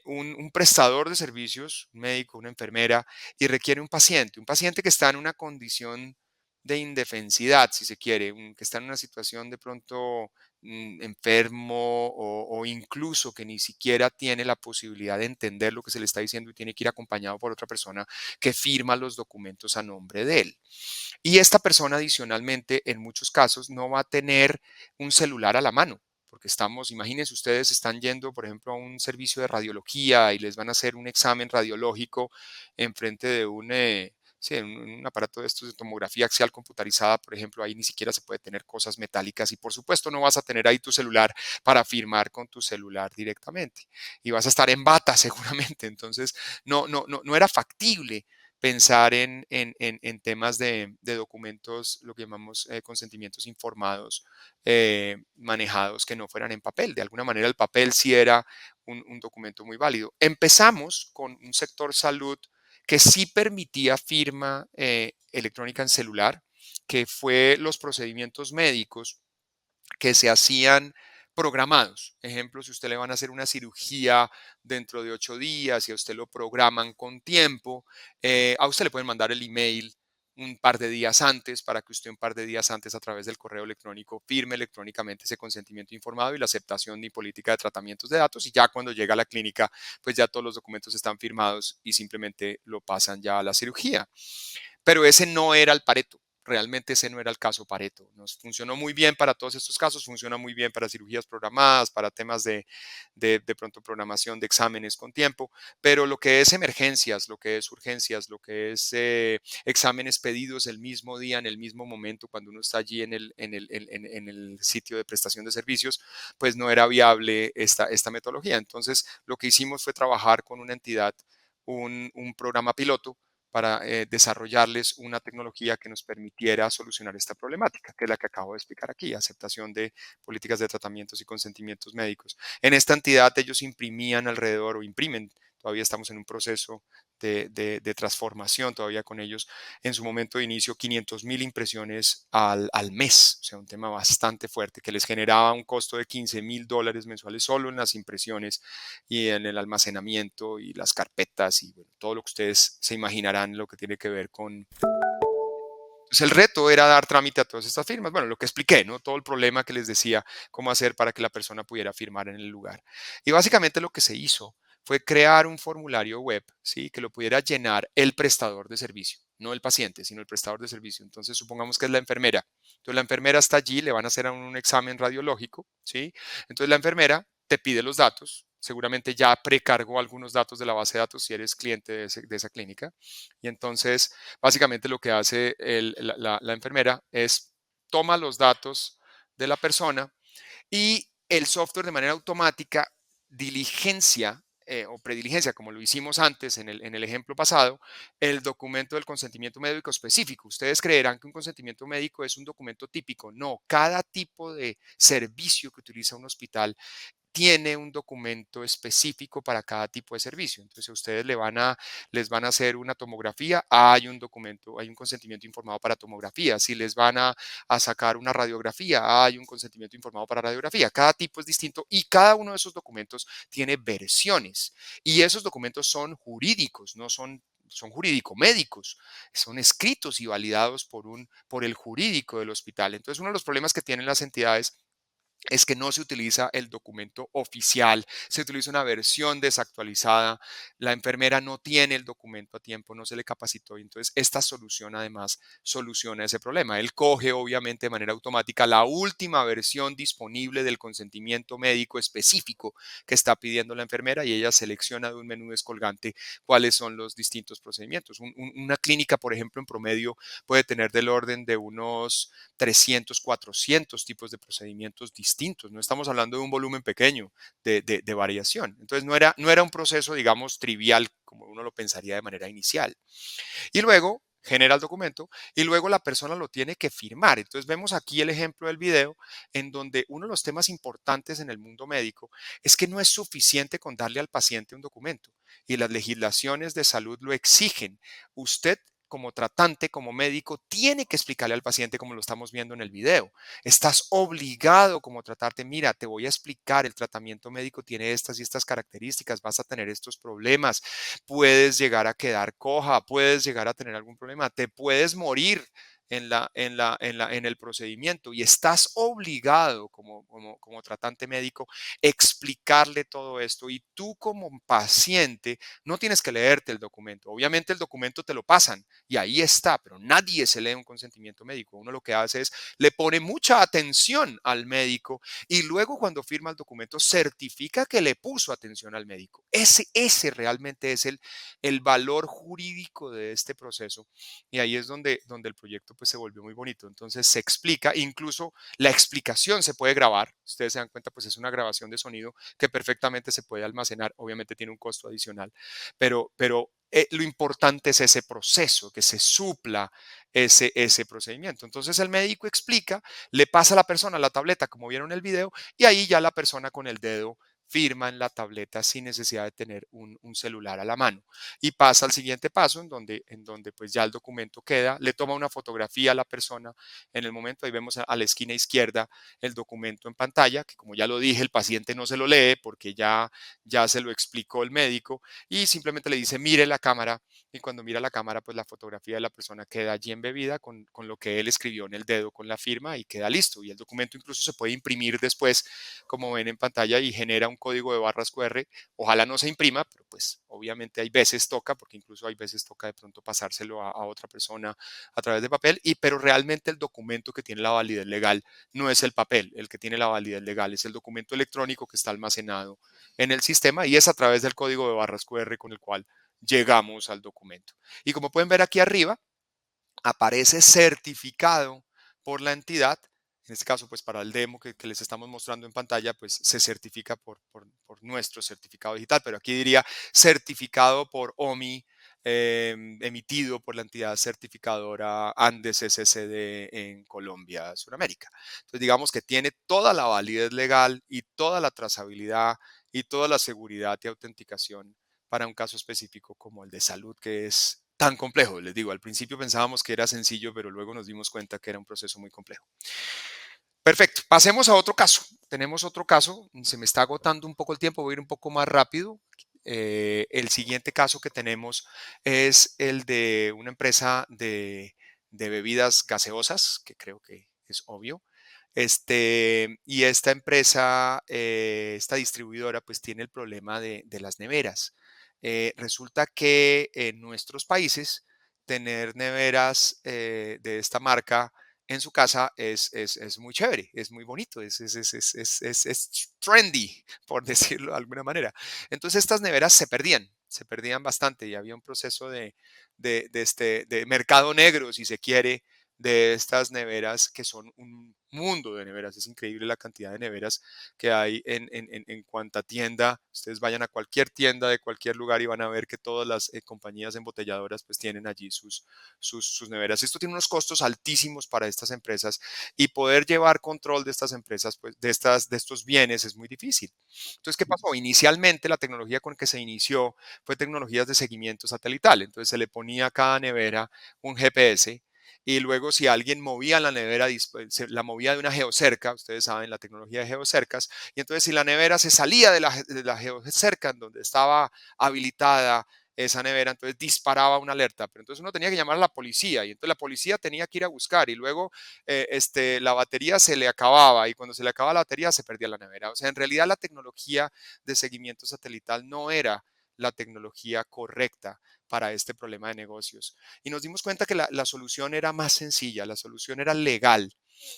un prestador de servicios, un médico, una enfermera, y requiere un paciente que está en una condición de indefensidad, si se quiere, que está en una situación de pronto enfermo o incluso que ni siquiera tiene la posibilidad de entender lo que se le está diciendo y tiene que ir acompañado por otra persona que firma los documentos a nombre de él. Y esta persona adicionalmente en muchos casos no va a tener un celular a la mano, porque imagínense ustedes, están yendo, por ejemplo, a un servicio de radiología y les van a hacer un examen radiológico enfrente de sí, un aparato de estos de tomografía axial computarizada, por ejemplo, ahí ni siquiera se puede tener cosas metálicas y por supuesto no vas a tener ahí tu celular para firmar con tu celular directamente y vas a estar en bata seguramente, entonces no era factible pensar en temas de documentos, lo que llamamos consentimientos informados, manejados que no fueran en papel. De alguna manera el papel sí era un documento muy válido. Empezamos con un sector salud que sí permitía firma electrónica en celular, que fue los procedimientos médicos que se hacían programados. Ejemplo, si usted le van a hacer una cirugía dentro de 8 días y a usted lo programan con tiempo, a usted le pueden mandar el email un par de días antes para que usted un par de días antes a través del correo electrónico firme electrónicamente ese consentimiento informado y la aceptación de política de tratamientos de datos y ya cuando llega a la clínica pues ya todos los documentos están firmados y simplemente lo pasan ya a la cirugía. Pero ese no era el Pareto. Realmente ese no era el caso Pareto. Nos funcionó muy bien para todos estos casos, funciona muy bien para cirugías programadas, para temas de pronto programación de exámenes con tiempo, pero lo que es emergencias, lo que es urgencias, lo que es exámenes pedidos el mismo día, en el mismo momento, cuando uno está allí en el sitio de prestación de servicios, pues no era viable esta metodología. Entonces, lo que hicimos fue trabajar con una entidad, un programa piloto para desarrollarles una tecnología que nos permitiera solucionar esta problemática, que es la que acabo de explicar aquí, aceptación de políticas de tratamientos y consentimientos médicos. En esta entidad ellos imprimían alrededor o imprimen, todavía estamos en un proceso de transformación todavía con ellos, en su momento de inicio 500,000 impresiones al mes, o sea, un tema bastante fuerte que les generaba un costo de $15,000 mensuales solo en las impresiones y en el almacenamiento y las carpetas y bueno, todo lo que ustedes se imaginarán lo que tiene que ver con. Entonces el reto era dar trámite a todas estas firmas. Bueno, lo que expliqué, ¿no? Todo el problema que les decía cómo hacer para que la persona pudiera firmar en el lugar. Y básicamente lo que se hizo fue crear un formulario web, ¿sí? Que lo pudiera llenar el prestador de servicio, no el paciente, sino el prestador de servicio. Entonces supongamos que es la enfermera. Entonces la enfermera está allí, le van a hacer un examen radiológico, ¿sí? Entonces la enfermera te pide los datos, seguramente ya precargó algunos datos de la base de datos si eres cliente de esa clínica. Y entonces básicamente lo que hace la enfermera es toma los datos de la persona y el software de manera automática diligencia o prediligencia, como lo hicimos antes en el ejemplo pasado, el documento del consentimiento médico específico. Ustedes creerán que un consentimiento médico es un documento típico. No, cada tipo de servicio que utiliza un hospital tiene un documento específico para cada tipo de servicio. Entonces, a ustedes les van a hacer una tomografía, hay un documento, hay un consentimiento informado para tomografía. Si les van a sacar una radiografía, hay un consentimiento informado para radiografía. Cada tipo es distinto y cada uno de esos documentos tiene versiones. Y esos documentos son jurídicos, no son jurídico-médicos, son escritos y validados por el jurídico del hospital. Entonces, uno de los problemas que tienen las entidades es que no se utiliza el documento oficial, se utiliza una versión desactualizada, la enfermera no tiene el documento a tiempo, no se le capacitó y entonces esta solución además soluciona ese problema. Él coge obviamente de manera automática la última versión disponible del consentimiento médico específico que está pidiendo la enfermera y ella selecciona de un menú descolgante cuáles son los distintos procedimientos. Una clínica, por ejemplo, en promedio puede tener del orden de unos 300, 400 tipos de procedimientos distintos. No estamos hablando de un volumen pequeño de variación. Entonces no era un proceso, digamos, trivial como uno lo pensaría de manera inicial. Y luego genera el documento y luego la persona lo tiene que firmar. Entonces vemos aquí el ejemplo del video en donde uno de los temas importantes en el mundo médico es que no es suficiente con darle al paciente un documento y las legislaciones de salud lo exigen. Usted como tratante, como médico, tiene que explicarle al paciente como lo estamos viendo en el video. Estás obligado como tratarte, mira, te voy a explicar, el tratamiento médico tiene estas y estas características, vas a tener estos problemas, puedes llegar a quedar coja, puedes llegar a tener algún problema, te puedes morir en el procedimiento y estás obligado como tratante médico explicarle todo esto y tú como paciente no tienes que leerte el documento. Obviamente el documento te lo pasan y ahí está, pero nadie se lee un consentimiento médico. Uno lo que hace es le pone mucha atención al médico y luego cuando firma el documento certifica que le puso atención al médico. Ese realmente es el valor jurídico de este proceso y ahí es donde el proyecto pues se volvió muy bonito. Entonces se explica, incluso la explicación se puede grabar. Ustedes se dan cuenta, pues es una grabación de sonido que perfectamente se puede almacenar. Obviamente tiene un costo adicional, pero lo importante es ese proceso, que se supla ese procedimiento. Entonces el médico explica, le pasa a la persona la tableta, como vieron en el video, y ahí ya la persona con el dedo firma en la tableta sin necesidad de tener un celular a la mano. Y pasa al siguiente paso en donde pues ya el documento queda, le toma una fotografía a la persona en el momento, ahí vemos a la esquina izquierda el documento en pantalla, que como ya lo dije, el paciente no se lo lee porque ya se lo explicó el médico y simplemente le dice mire la cámara y cuando mira la cámara pues la fotografía de la persona queda allí embebida con lo que él escribió en el dedo con la firma y queda listo y el documento incluso se puede imprimir después como ven en pantalla y genera un código de barras QR. Ojalá no se imprima, pero pues obviamente hay veces toca, porque incluso hay veces toca de pronto pasárselo a otra persona a través de papel, pero realmente el documento que tiene la validez legal no es el papel, el que tiene la validez legal es el documento electrónico que está almacenado en el sistema y es a través del código de barras QR con el cual llegamos al documento. Y como pueden ver aquí arriba, aparece certificado por la entidad. En este caso, pues para el demo que les estamos mostrando en pantalla, pues se certifica por nuestro certificado digital, pero aquí diría certificado por OMI, emitido por la entidad certificadora Andes SCD en Colombia, Sudamérica. Entonces, digamos que tiene toda la validez legal y toda la trazabilidad y toda la seguridad y autenticación para un caso específico como el de salud, que es tan complejo. Les digo, al principio pensábamos que era sencillo, pero luego nos dimos cuenta que era un proceso muy complejo. Perfecto, pasemos a otro caso. Tenemos otro caso, se me está agotando un poco el tiempo, voy a ir un poco más rápido. El siguiente caso que tenemos es el de una empresa de bebidas gaseosas, que creo que es obvio. Y esta empresa, esta distribuidora, pues tiene el problema de las neveras. Resulta que en nuestros países tener neveras de esta marca en su casa es muy chévere, es muy bonito, es trendy, por decirlo de alguna manera. Entonces estas neveras se perdían bastante y había un proceso de mercado negro, si se quiere, de estas neveras que son mundo de neveras. Es increíble la cantidad de neveras que hay en cuanta tienda. Ustedes vayan a cualquier tienda de cualquier lugar y van a ver que todas las compañías embotelladoras pues tienen allí sus neveras. Esto tiene unos costos altísimos para estas empresas y poder llevar control de estas empresas, pues de estos bienes es muy difícil. Entonces, ¿qué pasó? Inicialmente la tecnología con que se inició fue tecnologías de seguimiento satelital. Entonces se le ponía a cada nevera un GPS y luego si alguien movía la nevera, se la movía de una geocerca, ustedes saben la tecnología de geocercas, y entonces si la nevera se salía de la geocerca en donde estaba habilitada esa nevera, entonces disparaba una alerta, pero entonces uno tenía que llamar a la policía y entonces la policía tenía que ir a buscar y luego la batería se le acababa y cuando se le acababa la batería se perdía la nevera. O sea, en realidad la tecnología de seguimiento satelital no era la tecnología correcta para este problema de negocios. Y nos dimos cuenta que la solución era más sencilla, la solución era legal,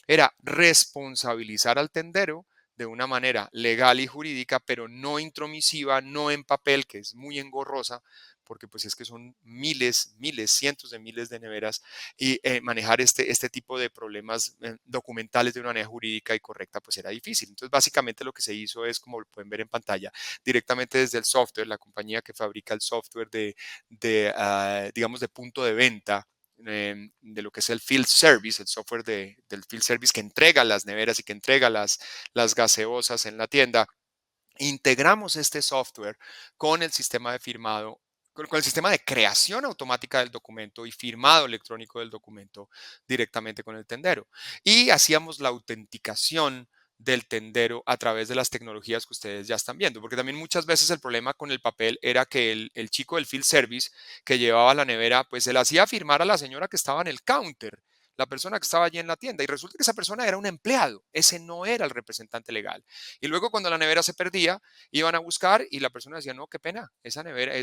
era responsabilizar al tendero de una manera legal y jurídica, pero no intromisiva, no en papel, que es muy engorrosa, porque pues es que son miles, miles, cientos de miles de neveras y manejar este tipo de problemas documentales de una manera jurídica y correcta pues era difícil. Entonces básicamente lo que se hizo es, como lo pueden ver en pantalla, directamente desde el software, la compañía que fabrica el software digamos, de punto de venta, de lo que es el field service, el software del field service que entrega las neveras y que entrega las gaseosas en la tienda, integramos este software con el sistema de firmado, con el sistema de creación automática del documento y firmado electrónico del documento directamente con el tendero. Y hacíamos la autenticación del tendero a través de las tecnologías que ustedes ya están viendo, porque también muchas veces el problema con el papel era que el chico del field service que llevaba la nevera, pues se le hacía firmar a la señora que estaba en el counter, la persona que estaba allí en la tienda, y resulta que esa persona era un empleado, ese no era el representante legal. Y luego cuando la nevera se perdía, iban a buscar y la persona decía, no, qué pena, esa nevera,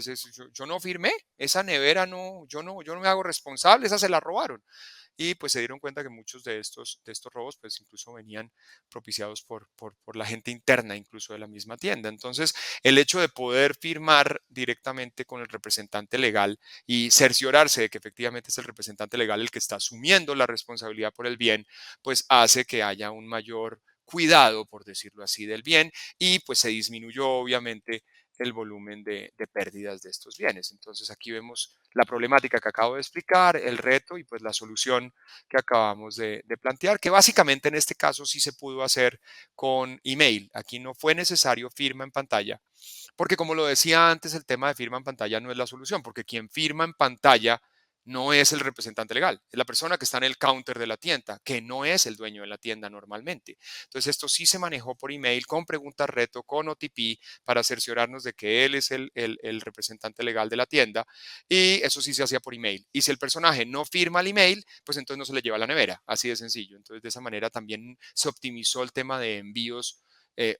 yo no firmé, esa nevera no, yo no me hago responsable, esa se la robaron. Y pues se dieron cuenta que muchos de estos robos pues incluso venían propiciados por la gente interna incluso de la misma tienda. Entonces, el hecho de poder firmar directamente con el representante legal y cerciorarse de que efectivamente es el representante legal el que está asumiendo la responsabilidad por el bien, pues hace que haya un mayor cuidado, por decirlo así, del bien y pues se disminuyó obviamente el volumen de pérdidas de estos bienes. Entonces aquí vemos la problemática que acabo de explicar, el reto y pues la solución que acabamos de plantear, que básicamente en este caso sí se pudo hacer con email. Aquí no fue necesario firma en pantalla, porque como lo decía antes, el tema de firma en pantalla no es la solución, porque quien firma en pantalla no es el representante legal, es la persona que está en el counter de la tienda, que no es el dueño de la tienda normalmente. Entonces, esto sí se manejó por email, con preguntas reto, con OTP, para cerciorarnos de que él es el representante legal de la tienda, y eso sí se hacía por email. Y si el personaje no firma el email, pues entonces no se le lleva a la nevera, así de sencillo. Entonces, de esa manera también se optimizó el tema de envíos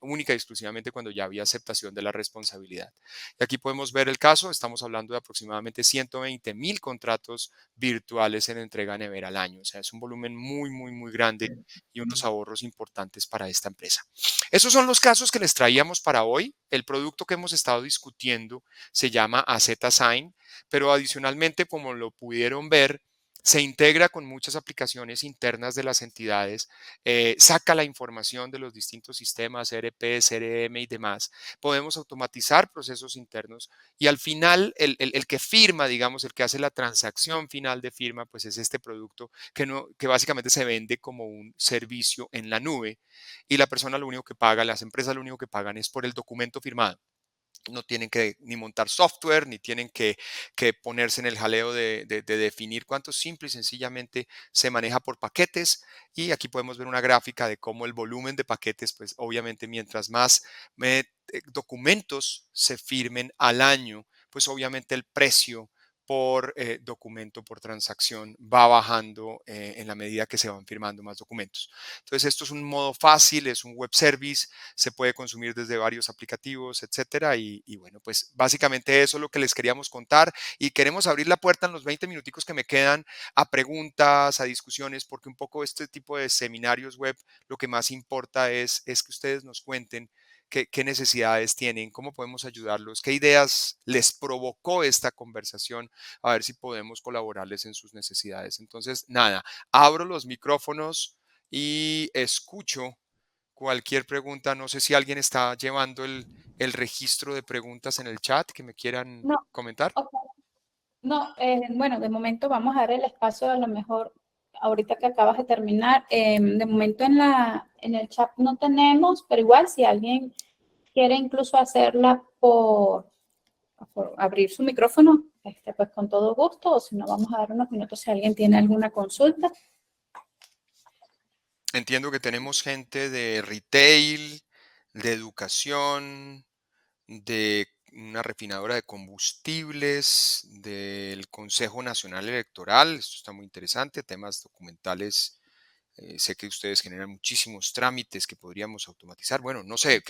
única y exclusivamente cuando ya había aceptación de la responsabilidad. Y aquí podemos ver el caso, estamos hablando de aproximadamente 120,000 contratos virtuales en entrega nevera al año, o sea, es un volumen muy, muy, muy grande y unos ahorros importantes para esta empresa. Esos son los casos que les traíamos para hoy. El producto que hemos estado discutiendo se llama AZSign, pero adicionalmente, como lo pudieron ver, se integra con muchas aplicaciones internas de las entidades, saca la información de los distintos sistemas, ERP, CRM y demás. Podemos automatizar procesos internos y al final el que firma, digamos, el que hace la transacción final de firma, pues es este producto que básicamente se vende como un servicio en la nube y la persona lo único que paga, las empresas lo único que pagan es por el documento firmado. No tienen que ni montar software, ni tienen que ponerse en el jaleo de definir cuánto, simple y sencillamente se maneja por paquetes. Y aquí podemos ver una gráfica de cómo el volumen de paquetes, pues obviamente mientras más documentos se firmen al año, pues obviamente el precio por documento, por transacción, va bajando en la medida que se van firmando más documentos. Entonces, esto es un modo fácil, es un web service, se puede consumir desde varios aplicativos, etcétera. Y bueno, pues básicamente eso es lo que les queríamos contar y queremos abrir la puerta en los 20 minuticos que me quedan a preguntas, a discusiones, porque un poco este tipo de seminarios web lo que más importa es que ustedes nos cuenten qué necesidades tienen, cómo podemos ayudarlos, qué ideas les provocó esta conversación, a ver si podemos colaborarles en sus necesidades. Entonces, nada, abro los micrófonos y escucho cualquier pregunta. No sé si alguien está llevando el registro de preguntas en el chat que me quieran No, comentar. ok. No, bueno, de momento vamos a dar el espacio a lo mejor ahorita que acabas de terminar. De momento en el chat no tenemos, pero igual si alguien quiere incluso hacerla por abrir su micrófono, pues con todo gusto, o si no, vamos a dar unos minutos si alguien tiene alguna consulta. Entiendo que tenemos gente de retail, de educación, de una refinadora de combustibles, del Consejo Nacional Electoral. Esto está muy interesante, temas documentales. Sé que ustedes generan muchísimos trámites que podríamos automatizar. Bueno, no sé,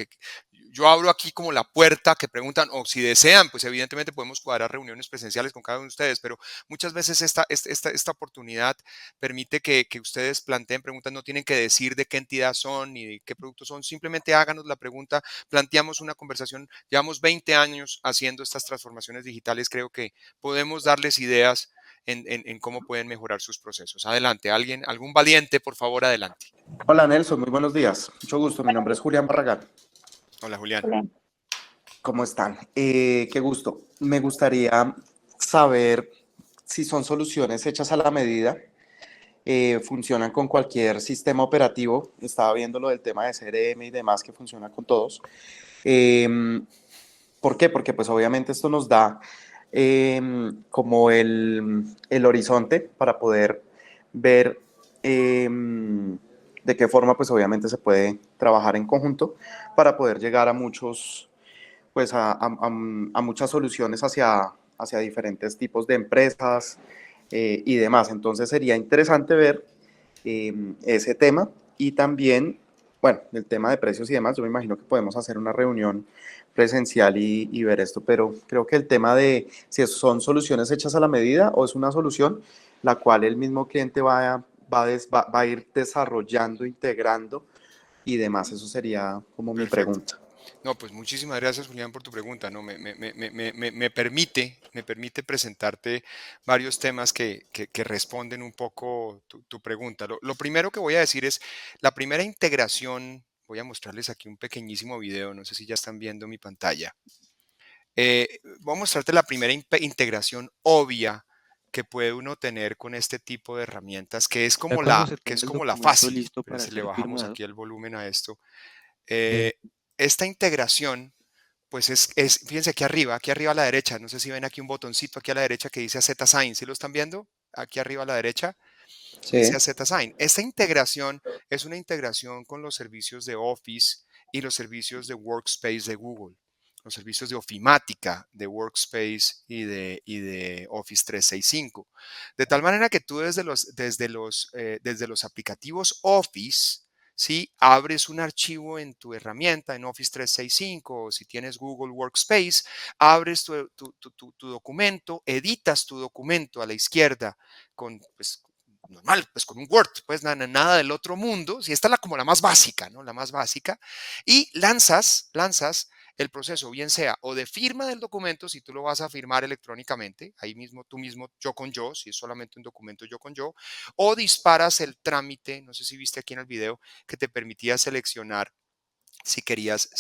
yo abro aquí como la puerta que preguntan, o si desean, pues evidentemente podemos cuadrar reuniones presenciales con cada uno de ustedes, pero muchas veces esta oportunidad permite que ustedes planteen preguntas, no tienen que decir de qué entidad son ni de qué productos son, simplemente háganos la pregunta, planteamos una conversación. Llevamos 20 años haciendo estas transformaciones digitales, creo que podemos darles ideas en cómo pueden mejorar sus procesos. Adelante, algún valiente, por favor, adelante. Hola Nelson, muy buenos días. Mucho gusto, mi nombre es Julián Barragán. Hola, Julián. ¿Cómo están? Qué gusto. Me gustaría saber si son soluciones hechas a la medida, funcionan con cualquier sistema operativo. Estaba viendo lo del tema de CRM y demás que funciona con todos. Eh, ¿Por qué? Porque pues obviamente esto nos da como el horizonte para poder ver de qué forma pues obviamente se puede trabajar en conjunto para poder llegar a muchos, pues a muchas soluciones hacia diferentes tipos de empresas y demás. Entonces sería interesante ver ese tema y también, bueno, el tema de precios y demás. Yo me imagino que podemos hacer una reunión presencial y ver esto, pero creo que el tema de si son soluciones hechas a la medida o es una solución la cual el mismo cliente va a ir desarrollando, integrando y demás. Eso sería como mi Perfecto. pregunta. No, pues muchísimas gracias, Julián, por tu pregunta. No, me permite presentarte varios temas que responden un poco tu pregunta. Lo primero que voy a decir es, la primera integración, voy a mostrarles aquí un pequeñísimo video, no sé si ya están viendo mi pantalla. Voy a mostrarte la primera integración obvia que puede uno tener con este tipo de herramientas, Ya cuando se que es tenga el como la documento fácil. listo Pero para si le ser bajamos firmado, aquí el volumen a esto, eh, eh, esta integración, pues fíjense aquí arriba a la derecha, no sé si ven aquí un botoncito aquí a la derecha que dice AZ Sign, ¿sí lo están viendo? Aquí arriba a la derecha dice Sí. AZ Sign. Esta integración es una integración con los servicios de Office y los servicios de Workspace de Google, los servicios de ofimática de Workspace y de Office 365. De tal manera que tú desde los aplicativos Office, si abres un archivo en tu herramienta, en Office 365, o si tienes Google Workspace, abres tu documento, editas tu documento a la izquierda con, pues, normal, pues con un Word, pues nada del otro mundo, si esta es como la más básica, ¿no? La más básica, y lanzas el proceso, bien sea o de firma del documento, si tú lo vas a firmar electrónicamente, ahí mismo, tú mismo, yo con yo, si es solamente un documento yo con yo, o disparas el trámite, no sé si viste aquí en el video, que te permitía seleccionar si querías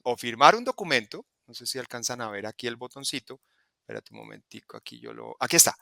o firmar un documento, no sé si alcanzan a ver aquí el botoncito, espérate un momentico, aquí está,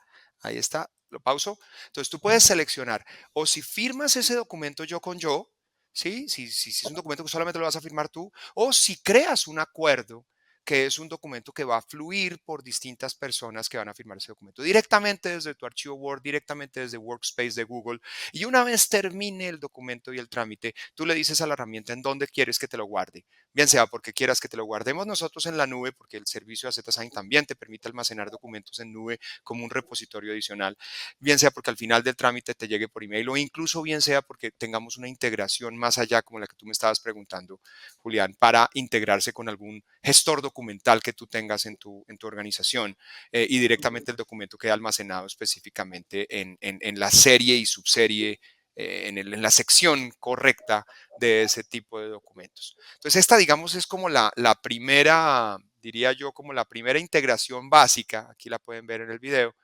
ahí está, lo pauso. Entonces tú puedes seleccionar o si firmas ese documento yo con yo, ¿sí? Si es un documento que solamente lo vas a firmar tú, o si creas un acuerdo que es un documento que va a fluir por distintas personas que van a firmar ese documento directamente desde tu archivo Word, directamente desde Workspace de Google. Y una vez termine el documento y el trámite, tú le dices a la herramienta en dónde quieres que te lo guarde. Bien sea porque quieras que te lo guardemos nosotros en la nube, porque el servicio de ZSign también te permite almacenar documentos en nube como un repositorio adicional. Bien sea porque al final del trámite te llegue por email o incluso bien sea porque tengamos una integración más allá, como la que tú me estabas preguntando, Julián, para integrarse con algún gestor documental que tú tengas en tu organización y directamente el documento queda almacenado específicamente en la serie y subserie, en la sección correcta de ese tipo de documentos. Entonces, esta, digamos, es como la primera, diría yo, como la primera integración básica, aquí la pueden ver en el video,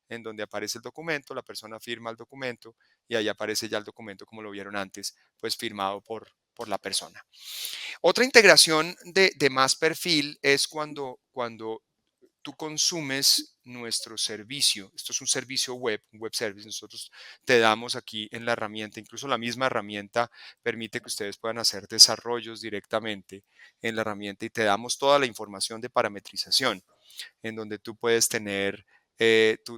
en donde aparece el documento, la persona firma el documento y ahí aparece ya el documento como lo vieron antes, pues firmado por la persona. Otra integración de más perfil es cuando tú consumes nuestro servicio. Esto es un servicio web, un web service. Nosotros te damos aquí en la herramienta, incluso la misma herramienta permite que ustedes puedan hacer desarrollos directamente en la herramienta y te damos toda la información de parametrización en donde tú puedes tener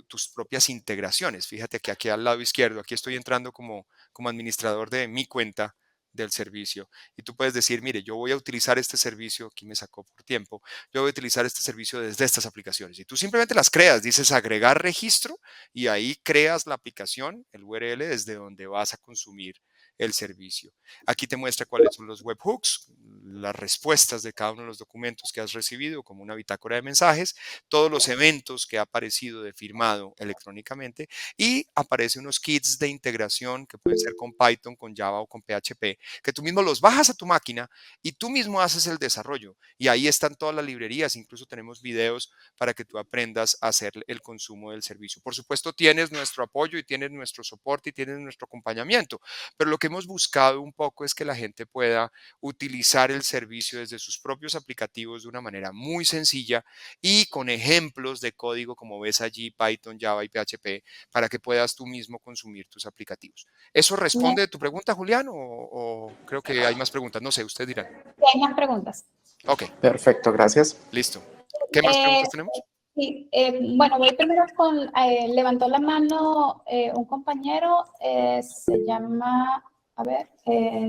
tus propias integraciones. Fíjate que aquí al lado izquierdo, aquí estoy entrando como administrador de mi cuenta del servicio y tú puedes decir, mire, yo voy a utilizar este servicio, aquí me sacó por tiempo, yo voy a utilizar este servicio desde estas aplicaciones y tú simplemente las creas, dices agregar registro y ahí creas la aplicación, el URL desde donde vas a consumir el servicio. Aquí te muestra cuáles son los webhooks, las respuestas de cada uno de los documentos que has recibido como una bitácora de mensajes, todos los eventos que ha aparecido de firmado electrónicamente y aparece unos kits de integración que pueden ser con Python, con Java o con PHP, que tú mismo los bajas a tu máquina y tú mismo haces el desarrollo. Y ahí están todas las librerías, incluso tenemos videos para que tú aprendas a hacer el consumo del servicio. Por supuesto, tienes nuestro apoyo y tienes nuestro soporte y tienes nuestro acompañamiento, pero lo que hemos buscado un poco es que la gente pueda utilizar el servicio desde sus propios aplicativos de una manera muy sencilla y con ejemplos de código como ves allí, Python, Java y PHP, para que puedas tú mismo consumir tus aplicativos. ¿Eso responde a tu pregunta, Julián? ¿O creo que hay más preguntas? No sé, ustedes dirán. Hay más preguntas. Ok, Perfecto, gracias. listo. ¿Qué más preguntas tenemos? Sí, bueno, voy primero con, levantó la mano un compañero, se llama, a ver,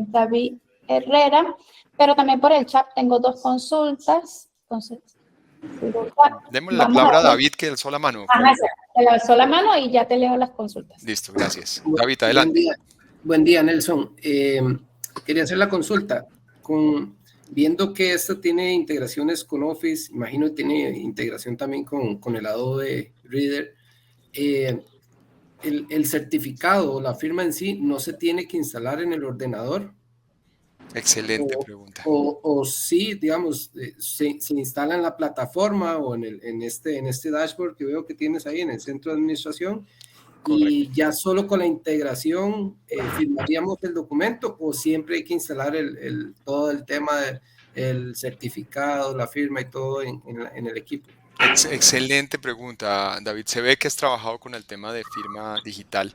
David Herrera, pero también por el chat tengo dos consultas. Entonces, Démosle la palabra a David que alzó la mano. Ajá, te alzó la mano y ya te leo las consultas. Listo, gracias. David, adelante. Buen día, Nelson. Quería hacer la consulta. Viendo que esto tiene integraciones con Office, imagino que tiene integración también con el Adobe Reader, el certificado o la firma en sí no se tiene que instalar en el ordenador. Excelente pregunta. O sí, digamos, se instala en la plataforma o en este dashboard que veo que tienes ahí en el centro de administración. Correcto. Y ya solo con la integración firmaríamos el documento o siempre hay que instalar todo el tema del certificado, la firma y todo en el equipo. Excelente pregunta, David. Se ve que has trabajado con el tema de firma digital.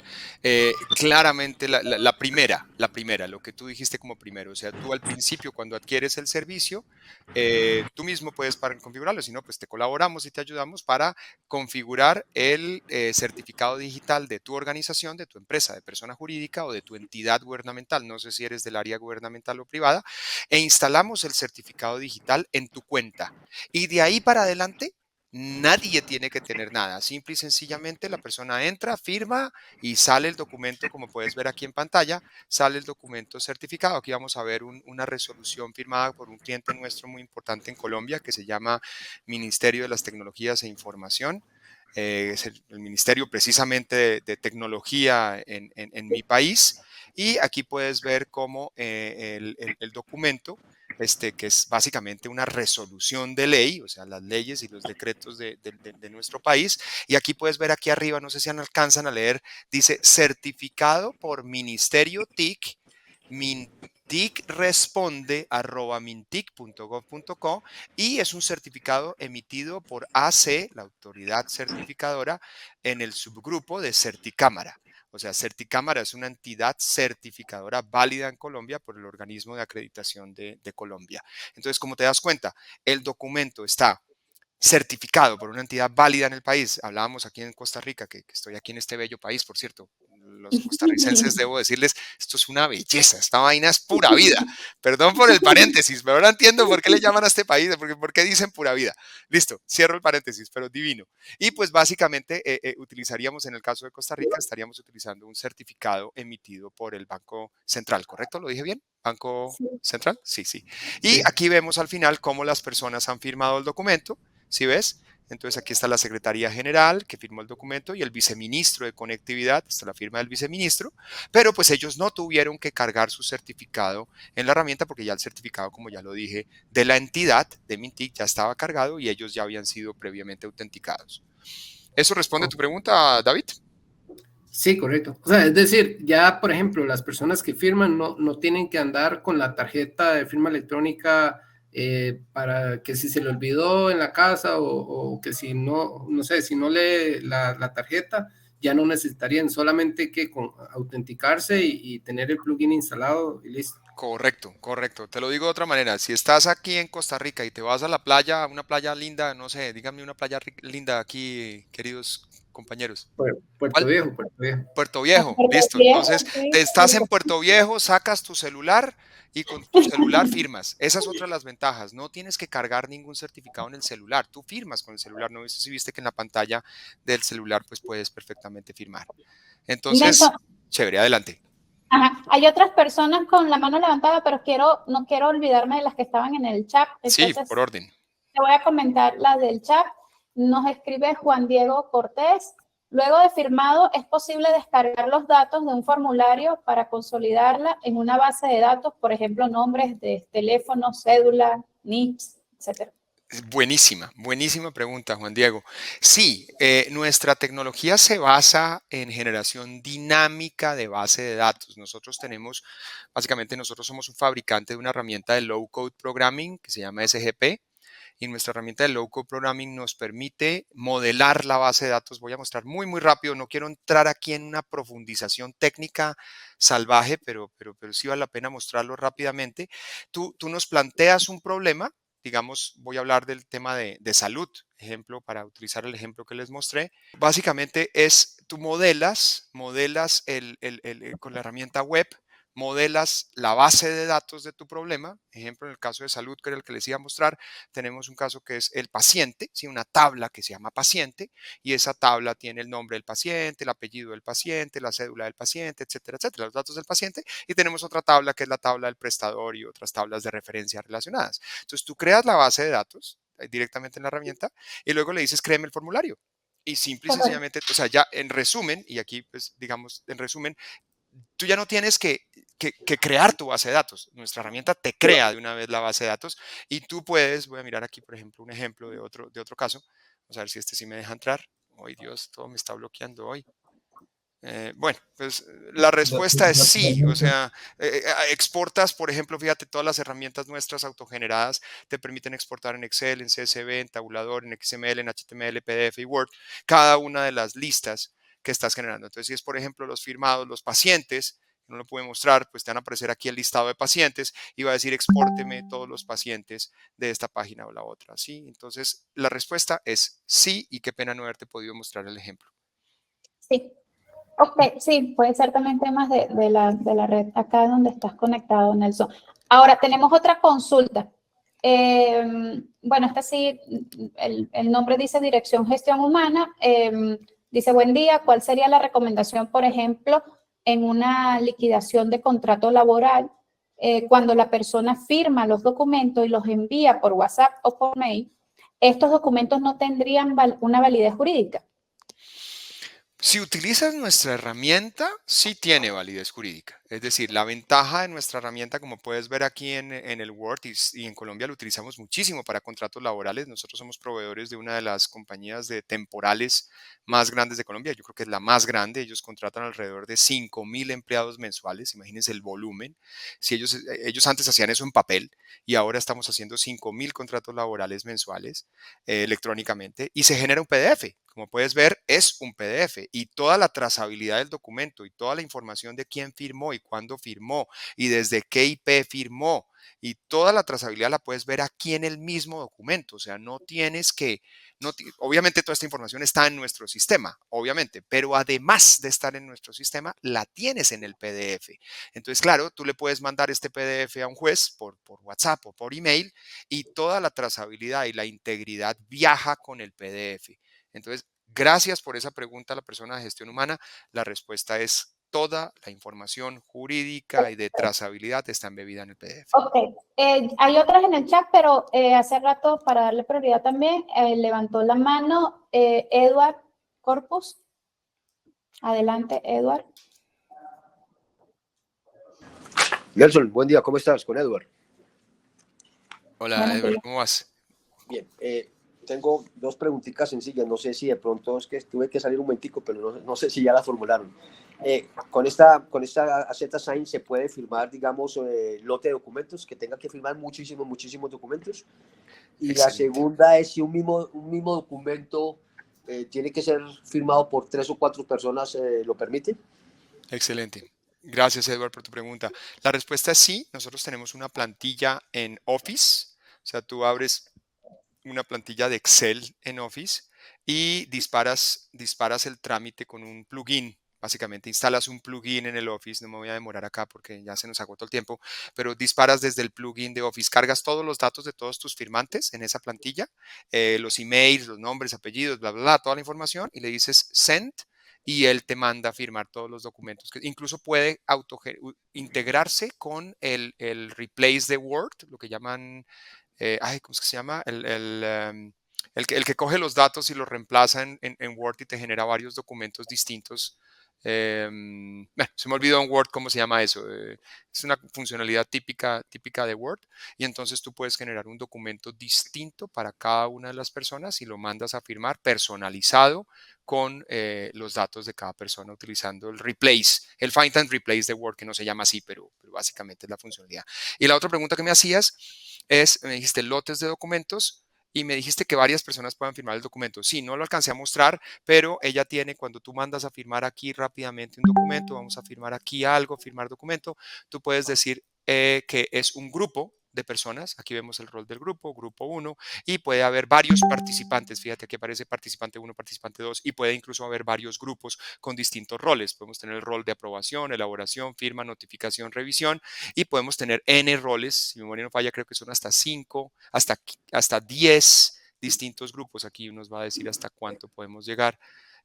Claramente la primera, lo que tú dijiste como primero, o sea, tú al principio cuando adquieres el servicio, tú mismo puedes configurarlo, si no, pues te colaboramos y te ayudamos para configurar el certificado digital de tu organización, de tu empresa, de persona jurídica o de tu entidad gubernamental, no sé si eres del área gubernamental o privada, e instalamos el certificado digital en tu cuenta. Y de ahí para adelante, nadie tiene que tener nada. Simple y sencillamente la persona entra, firma y sale el documento, como puedes ver aquí en pantalla, sale el documento certificado. Aquí vamos a ver una resolución firmada por un cliente nuestro muy importante en Colombia que se llama Ministerio de las Tecnologías e Información. Es el ministerio precisamente de tecnología en mi país. Y aquí puedes ver cómo el documento, que es básicamente una resolución de ley, o sea, las leyes y los decretos de nuestro país. Y aquí puedes ver aquí arriba, no sé si alcanzan a leer, dice certificado por Ministerio TIC, Mintic responde @mintic.gov.co y es un certificado emitido por AC, la autoridad certificadora, en el subgrupo de Certicámara. O sea, Certicámara es una entidad certificadora válida en Colombia por el organismo de acreditación de Colombia. Entonces, como te das cuenta, el documento está certificado por una entidad válida en el país. Hablábamos aquí en Costa Rica, que estoy aquí en este bello país, por cierto. Los costarricenses, debo decirles, esto es una belleza, esta vaina es pura vida. Perdón por el paréntesis, pero ahora entiendo por qué le llaman a este país, por qué dicen pura vida. Listo, cierro el paréntesis, pero divino. Y pues básicamente utilizaríamos, en el caso de Costa Rica, estaríamos utilizando un certificado emitido por el Banco Central, ¿correcto? ¿Lo dije bien? ¿Banco Central? Sí, sí. Y aquí vemos al final cómo las personas han firmado el documento. ¿Sí ves? Entonces aquí está la Secretaría General que firmó el documento y el viceministro de Conectividad, está la firma del viceministro, pero pues ellos no tuvieron que cargar su certificado en la herramienta porque ya el certificado, como ya lo dije, de la entidad de Mintic ya estaba cargado y ellos ya habían sido previamente autenticados. ¿Eso responde a tu pregunta, David? Sí, correcto. O sea, es decir, ya, por ejemplo, las personas que firman no tienen que andar con la tarjeta de firma electrónica para que si se le olvidó en la casa o que si no, no sé, si no lee la tarjeta, ya no necesitarían solamente que autenticarse y tener el plugin instalado y listo. Correcto, correcto. Te lo digo de otra manera. Si estás aquí en Costa Rica y te vas a la playa, una playa linda, no sé, dígame una playa linda aquí, queridos compañeros. Puerto ¿Cuál? Viejo, Puerto Viejo. Puerto Viejo, Puerto listo. Viejo, Entonces, sí, te estás en Puerto Viejo, sacas tu celular y con tu celular firmas. Esa es otra de las ventajas. No tienes que cargar ningún certificado en el celular. Tú firmas con el celular. No sé si viste que en la pantalla del celular pues puedes perfectamente firmar. Nelson, Entonces, chévere, adelante. ajá, hay otras personas con la mano levantada, pero no quiero olvidarme de las que estaban en el chat. Sí, Entonces, por orden. te voy a comentar las del chat. Nos escribe Juan Diego Cortés. Luego de firmado, es posible descargar los datos de un formulario para consolidarla en una base de datos, por ejemplo, nombres de teléfono, cédula, NIPS, etcétera. Buenísima, buenísima pregunta, Juan Diego. Sí, nuestra tecnología se basa en generación dinámica de base de datos. Básicamente nosotros somos un fabricante de una herramienta de low code programming que se llama SGP y nuestra herramienta de low code programming nos permite modelar la base de datos. Voy a mostrar muy, muy rápido. No quiero entrar aquí en una profundización técnica salvaje, pero sí vale la pena mostrarlo rápidamente. Tú nos planteas un problema. Digamos, voy a hablar del tema de salud, ejemplo, para utilizar el ejemplo que les mostré. Básicamente es, tú modelas con la herramienta web, modelas la base de datos de tu problema. Ejemplo, en el caso de salud, que era el que les iba a mostrar, tenemos un caso que es el paciente, ¿sí? Una tabla que se llama paciente, y esa tabla tiene el nombre del paciente, el apellido del paciente, la cédula del paciente, etcétera, etcétera, los datos del paciente, y tenemos otra tabla que es la tabla del prestador y otras tablas de referencia relacionadas. Entonces, tú creas la base de datos directamente en la herramienta y luego le dices, créeme el formulario. Y simple y sencillamente, o sea, ya en resumen, y aquí pues digamos en resumen, tú ya no tienes que crear tu base de datos. Nuestra herramienta te crea de una vez la base de datos y tú puedes, voy a mirar aquí, por ejemplo, un ejemplo de otro caso. Vamos a ver si este sí me deja entrar. Ay, Dios, todo me está bloqueando hoy. Bueno, pues la respuesta es sí, o sea, exportas, por ejemplo, fíjate, todas las herramientas nuestras autogeneradas te permiten exportar en Excel, en CSV, en tabulador, en XML, en HTML, PDF y Word, cada una de las listas que estás generando. Entonces, si es, por ejemplo, los firmados, los pacientes, no lo puede mostrar, pues te van a aparecer aquí el listado de pacientes y va a decir expórteme todos los pacientes de esta página o la otra, ¿sí? Entonces, la respuesta es sí y qué pena no haberte podido mostrar el ejemplo. Sí. Ok, sí, puede ser también temas de la red acá donde estás conectado, Nelson. Ahora, tenemos otra consulta. Bueno, esta sí, el nombre dice Dirección Gestión Humana. Dice, buen día, ¿cuál sería la recomendación, por ejemplo, en una liquidación de contrato laboral, cuando la persona firma los documentos y los envía por WhatsApp o por mail? Estos documentos no tendrían una validez jurídica. Si utilizas nuestra herramienta, sí tiene validez jurídica. Es decir, la ventaja de nuestra herramienta, como puedes ver aquí en el Word, y en Colombia lo utilizamos muchísimo para contratos laborales. Nosotros somos proveedores de una de las compañías de temporales más grandes de Colombia. Yo creo que es la más grande. Ellos contratan alrededor de 5.000 empleados mensuales. Imagínense el volumen. Si ellos antes hacían eso en papel y ahora estamos haciendo 5.000 contratos laborales mensuales electrónicamente y se genera un PDF. Como puedes ver, es un PDF y toda la trazabilidad del documento y toda la información de quién firmó y cuándo firmó y desde qué IP firmó y toda la trazabilidad la puedes ver aquí en el mismo documento. O sea, no tienes que, obviamente toda esta información está en nuestro sistema, obviamente, pero además de estar en nuestro sistema, la tienes en el PDF. Entonces, claro, tú le puedes mandar este PDF a un juez por WhatsApp o por email y toda la trazabilidad y la integridad viaja con el PDF. Entonces, gracias por esa pregunta a la persona de gestión humana. La respuesta es toda la información jurídica y de trazabilidad está embebida en el PDF. Ok, hay otras en el chat, pero hace rato, para darle prioridad también, levantó la mano Edward Corpus. Adelante, Edward. Nelson, buen día, ¿cómo estás? Con Edward. Hola, Buenos Edward, días. ¿cómo vas? Bien, tengo dos preguntitas sencillas. No sé si de pronto es que tuve que salir un momentico, pero no sé si ya la formularon. Con esta AZ-Sign se puede firmar, digamos, lote de documentos, que tenga que firmar muchísimos documentos. Y Excelente. la segunda es si un mismo documento tiene que ser firmado por 3 o 4 personas, ¿lo permite? Excelente. Gracias, Edward, por tu pregunta. La respuesta es sí. Nosotros tenemos una plantilla en Office. O sea, tú abres una plantilla de Excel en Office y disparas el trámite con un plugin. Básicamente instalas un plugin en el Office, no me voy a demorar acá porque ya se nos agotó el tiempo, pero disparas desde el plugin de Office, cargas todos los datos de todos tus firmantes en esa plantilla, los emails, los nombres, apellidos, bla, bla, bla, toda la información y le dices send y él te manda a firmar todos los documentos. Que incluso puede integrarse con el replace de Word, lo que llaman ¿cómo es que se llama? El que coge los datos y los reemplaza en Word y te genera varios documentos distintos. Bueno, se me olvidó en Word cómo se llama eso. Es una funcionalidad típica de Word y entonces tú puedes generar un documento distinto para cada una de las personas y lo mandas a firmar personalizado con los datos de cada persona utilizando el replace, el find and replace de Word, que no se llama así, pero básicamente es la funcionalidad. Y la otra pregunta que me hacías me dijiste lotes de documentos y me dijiste que varias personas puedan firmar el documento. Sí, no lo alcancé a mostrar, pero ella tiene, cuando tú mandas a firmar aquí rápidamente un documento, vamos a firmar aquí algo, firmar documento, tú puedes decir que es un grupo de personas. Aquí vemos el rol del grupo 1, y puede haber varios participantes. Fíjate que aparece participante 1, participante 2, y puede incluso haber varios grupos con distintos roles. Podemos tener el rol de aprobación, elaboración, firma, notificación, revisión, y podemos tener N roles. Si mi memoria no falla, creo que son hasta 5, hasta 10 distintos grupos. Aquí nos va a decir hasta cuánto podemos llegar.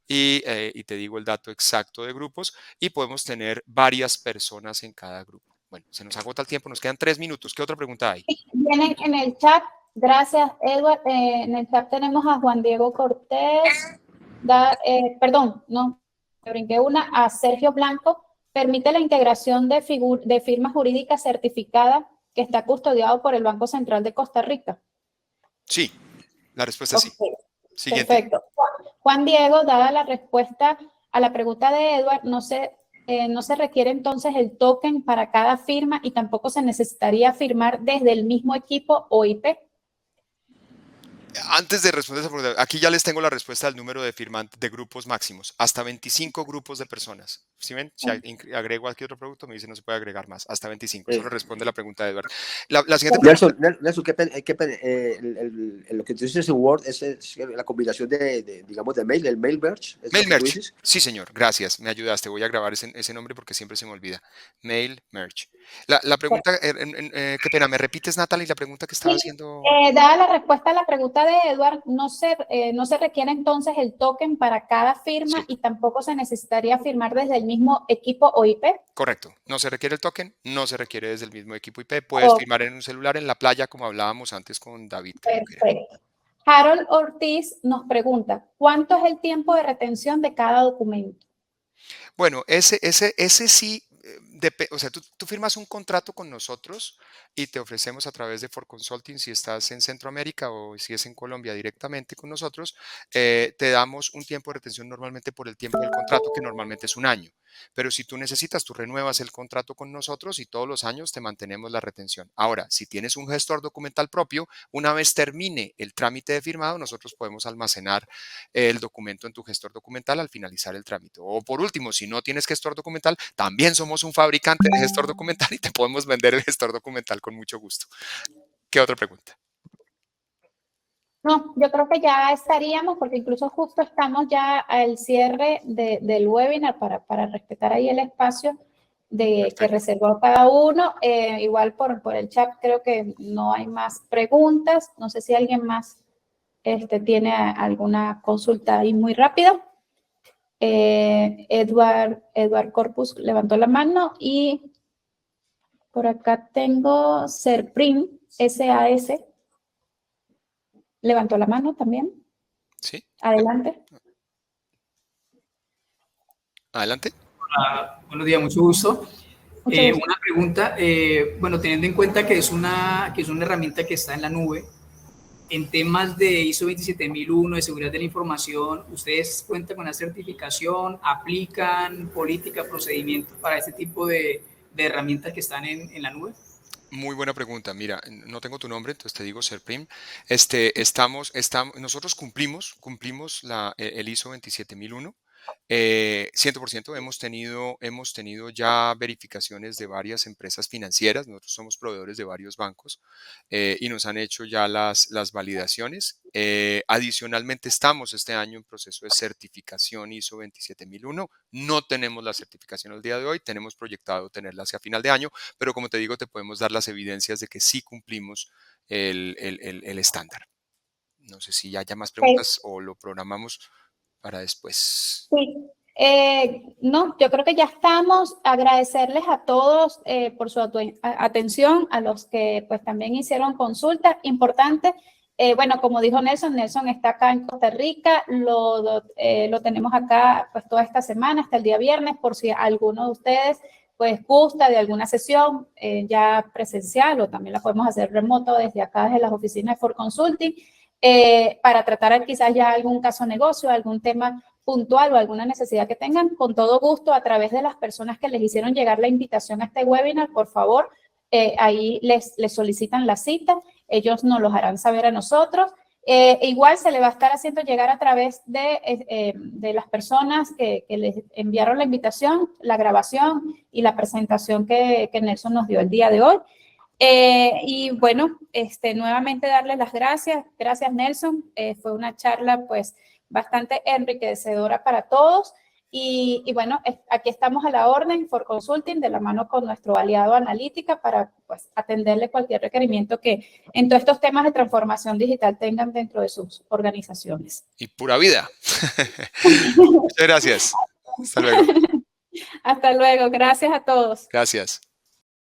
Y te digo el dato exacto de grupos, y podemos tener varias personas en cada grupo. Bueno, se nos agota el tiempo, nos quedan 3 minutos. ¿Qué otra pregunta hay? Vienen en el chat, gracias Edward, en el chat tenemos a Juan Diego Cortés, perdón, no, me brinqué una, a Sergio Blanco, permite la integración de firma jurídica certificada que está custodiado por el Banco Central de Costa Rica. Sí, la respuesta es sí. Siguiente. Perfecto. Juan Diego, dada la respuesta a la pregunta de Edward, no se requiere entonces el token para cada firma y tampoco se necesitaría firmar desde el mismo equipo o IP. Antes de responder esa pregunta, aquí ya les tengo la respuesta al número de firmantes de grupos máximos, hasta 25 grupos de personas. ¿Sí ven? Si agrego cualquier otro producto, me dice no se puede agregar más, hasta 25. Eso le responde la pregunta de Edward. La siguiente pregunta. Nelson, lo que tú dices en Word es la combinación digamos, de mail, el mail merge. Mail merge. Sí, señor, gracias, me ayudaste. Voy a grabar ese nombre porque siempre se me olvida. Mail merge. La pregunta, qué pena, ¿me repites, Natalie, la pregunta que estaba haciendo? Dada la respuesta a la pregunta de Edward, no se requiere entonces el token para cada firma y tampoco se necesitaría firmar desde el mismo equipo o IP. Correcto, no se requiere el token, no se requiere desde el mismo equipo IP, puedes firmar en un celular en la playa como hablábamos antes con David. Perfecto. Harold Ortiz nos pregunta, ¿cuánto es el tiempo de retención de cada documento? Bueno, ese sí, o sea, tú firmas un contrato con nosotros y te ofrecemos a través de For Consulting, si estás en Centroamérica o si es en Colombia directamente con nosotros, te damos un tiempo de retención normalmente por el tiempo del contrato, que normalmente es un año. Pero si tú necesitas, tú renuevas el contrato con nosotros y todos los años te mantenemos la retención. Ahora, si tienes un gestor documental propio, una vez termine el trámite de firmado, nosotros podemos almacenar el documento en tu gestor documental al finalizar el trámite. O por último, si no tienes gestor documental, también somos un fabricante de gestor documental y te podemos vender el gestor documental con mucho gusto. ¿Qué otra pregunta? No, yo creo que ya estaríamos, porque incluso justo estamos ya al cierre del webinar para respetar ahí el espacio que reservó cada uno. Igual por el chat creo que no hay más preguntas. No sé si alguien más tiene alguna consulta ahí muy rápida. Edward Corpus levantó la mano y por acá tengo Serprim SAS. Levantó la mano también. Sí. Adelante. Adelante. Buenos días, mucho gusto. Una pregunta, bueno, teniendo en cuenta que es una herramienta que está en la nube, en temas de ISO 27001, de seguridad de la información, ¿ustedes cuentan con la certificación? ¿Aplican política, procedimientos para este tipo de herramientas que están en la nube? Muy buena pregunta. Mira, no tengo tu nombre, entonces te digo Serprim. Nosotros cumplimos el ISO 27001. 100%. Hemos tenido ya verificaciones de varias empresas financieras. Nosotros somos proveedores de varios bancos y nos han hecho ya las validaciones. Adicionalmente, estamos este año en proceso de certificación ISO 27001. No tenemos la certificación al día de hoy, tenemos proyectado tenerla hacia final de año, pero como te digo, te podemos dar las evidencias de que sí cumplimos el estándar. No sé si haya más preguntas o lo programamos para después. Sí, no, yo creo que ya estamos. Agradecerles a todos por su atención, a los que pues también hicieron consultas. Importante, bueno, como dijo Nelson, Nelson está acá en Costa Rica, lo tenemos acá pues toda esta semana, hasta el día viernes, por si alguno de ustedes pues gusta de alguna sesión ya presencial, o también la podemos hacer remoto desde acá, desde las oficinas de For Consulting, para tratar quizás ya algún caso de negocio, algún tema puntual o alguna necesidad que tengan. Con todo gusto, a través de las personas que les hicieron llegar la invitación a este webinar, por favor, ahí les solicitan la cita, ellos nos los harán saber a nosotros. Igual se le va a estar haciendo llegar a través de las personas que les enviaron la invitación, la grabación y la presentación que Nelson nos dio el día de hoy. Y bueno, nuevamente darle las gracias. Gracias, Nelson. Fue una charla pues bastante enriquecedora para todos. Y bueno, aquí estamos a la orden, For Consulting, de la mano con nuestro aliado Analítica, para pues atenderle cualquier requerimiento que en todos estos temas de transformación digital tengan dentro de sus organizaciones. Y pura vida. Muchas gracias. Hasta luego. Hasta luego. Gracias a todos. Gracias.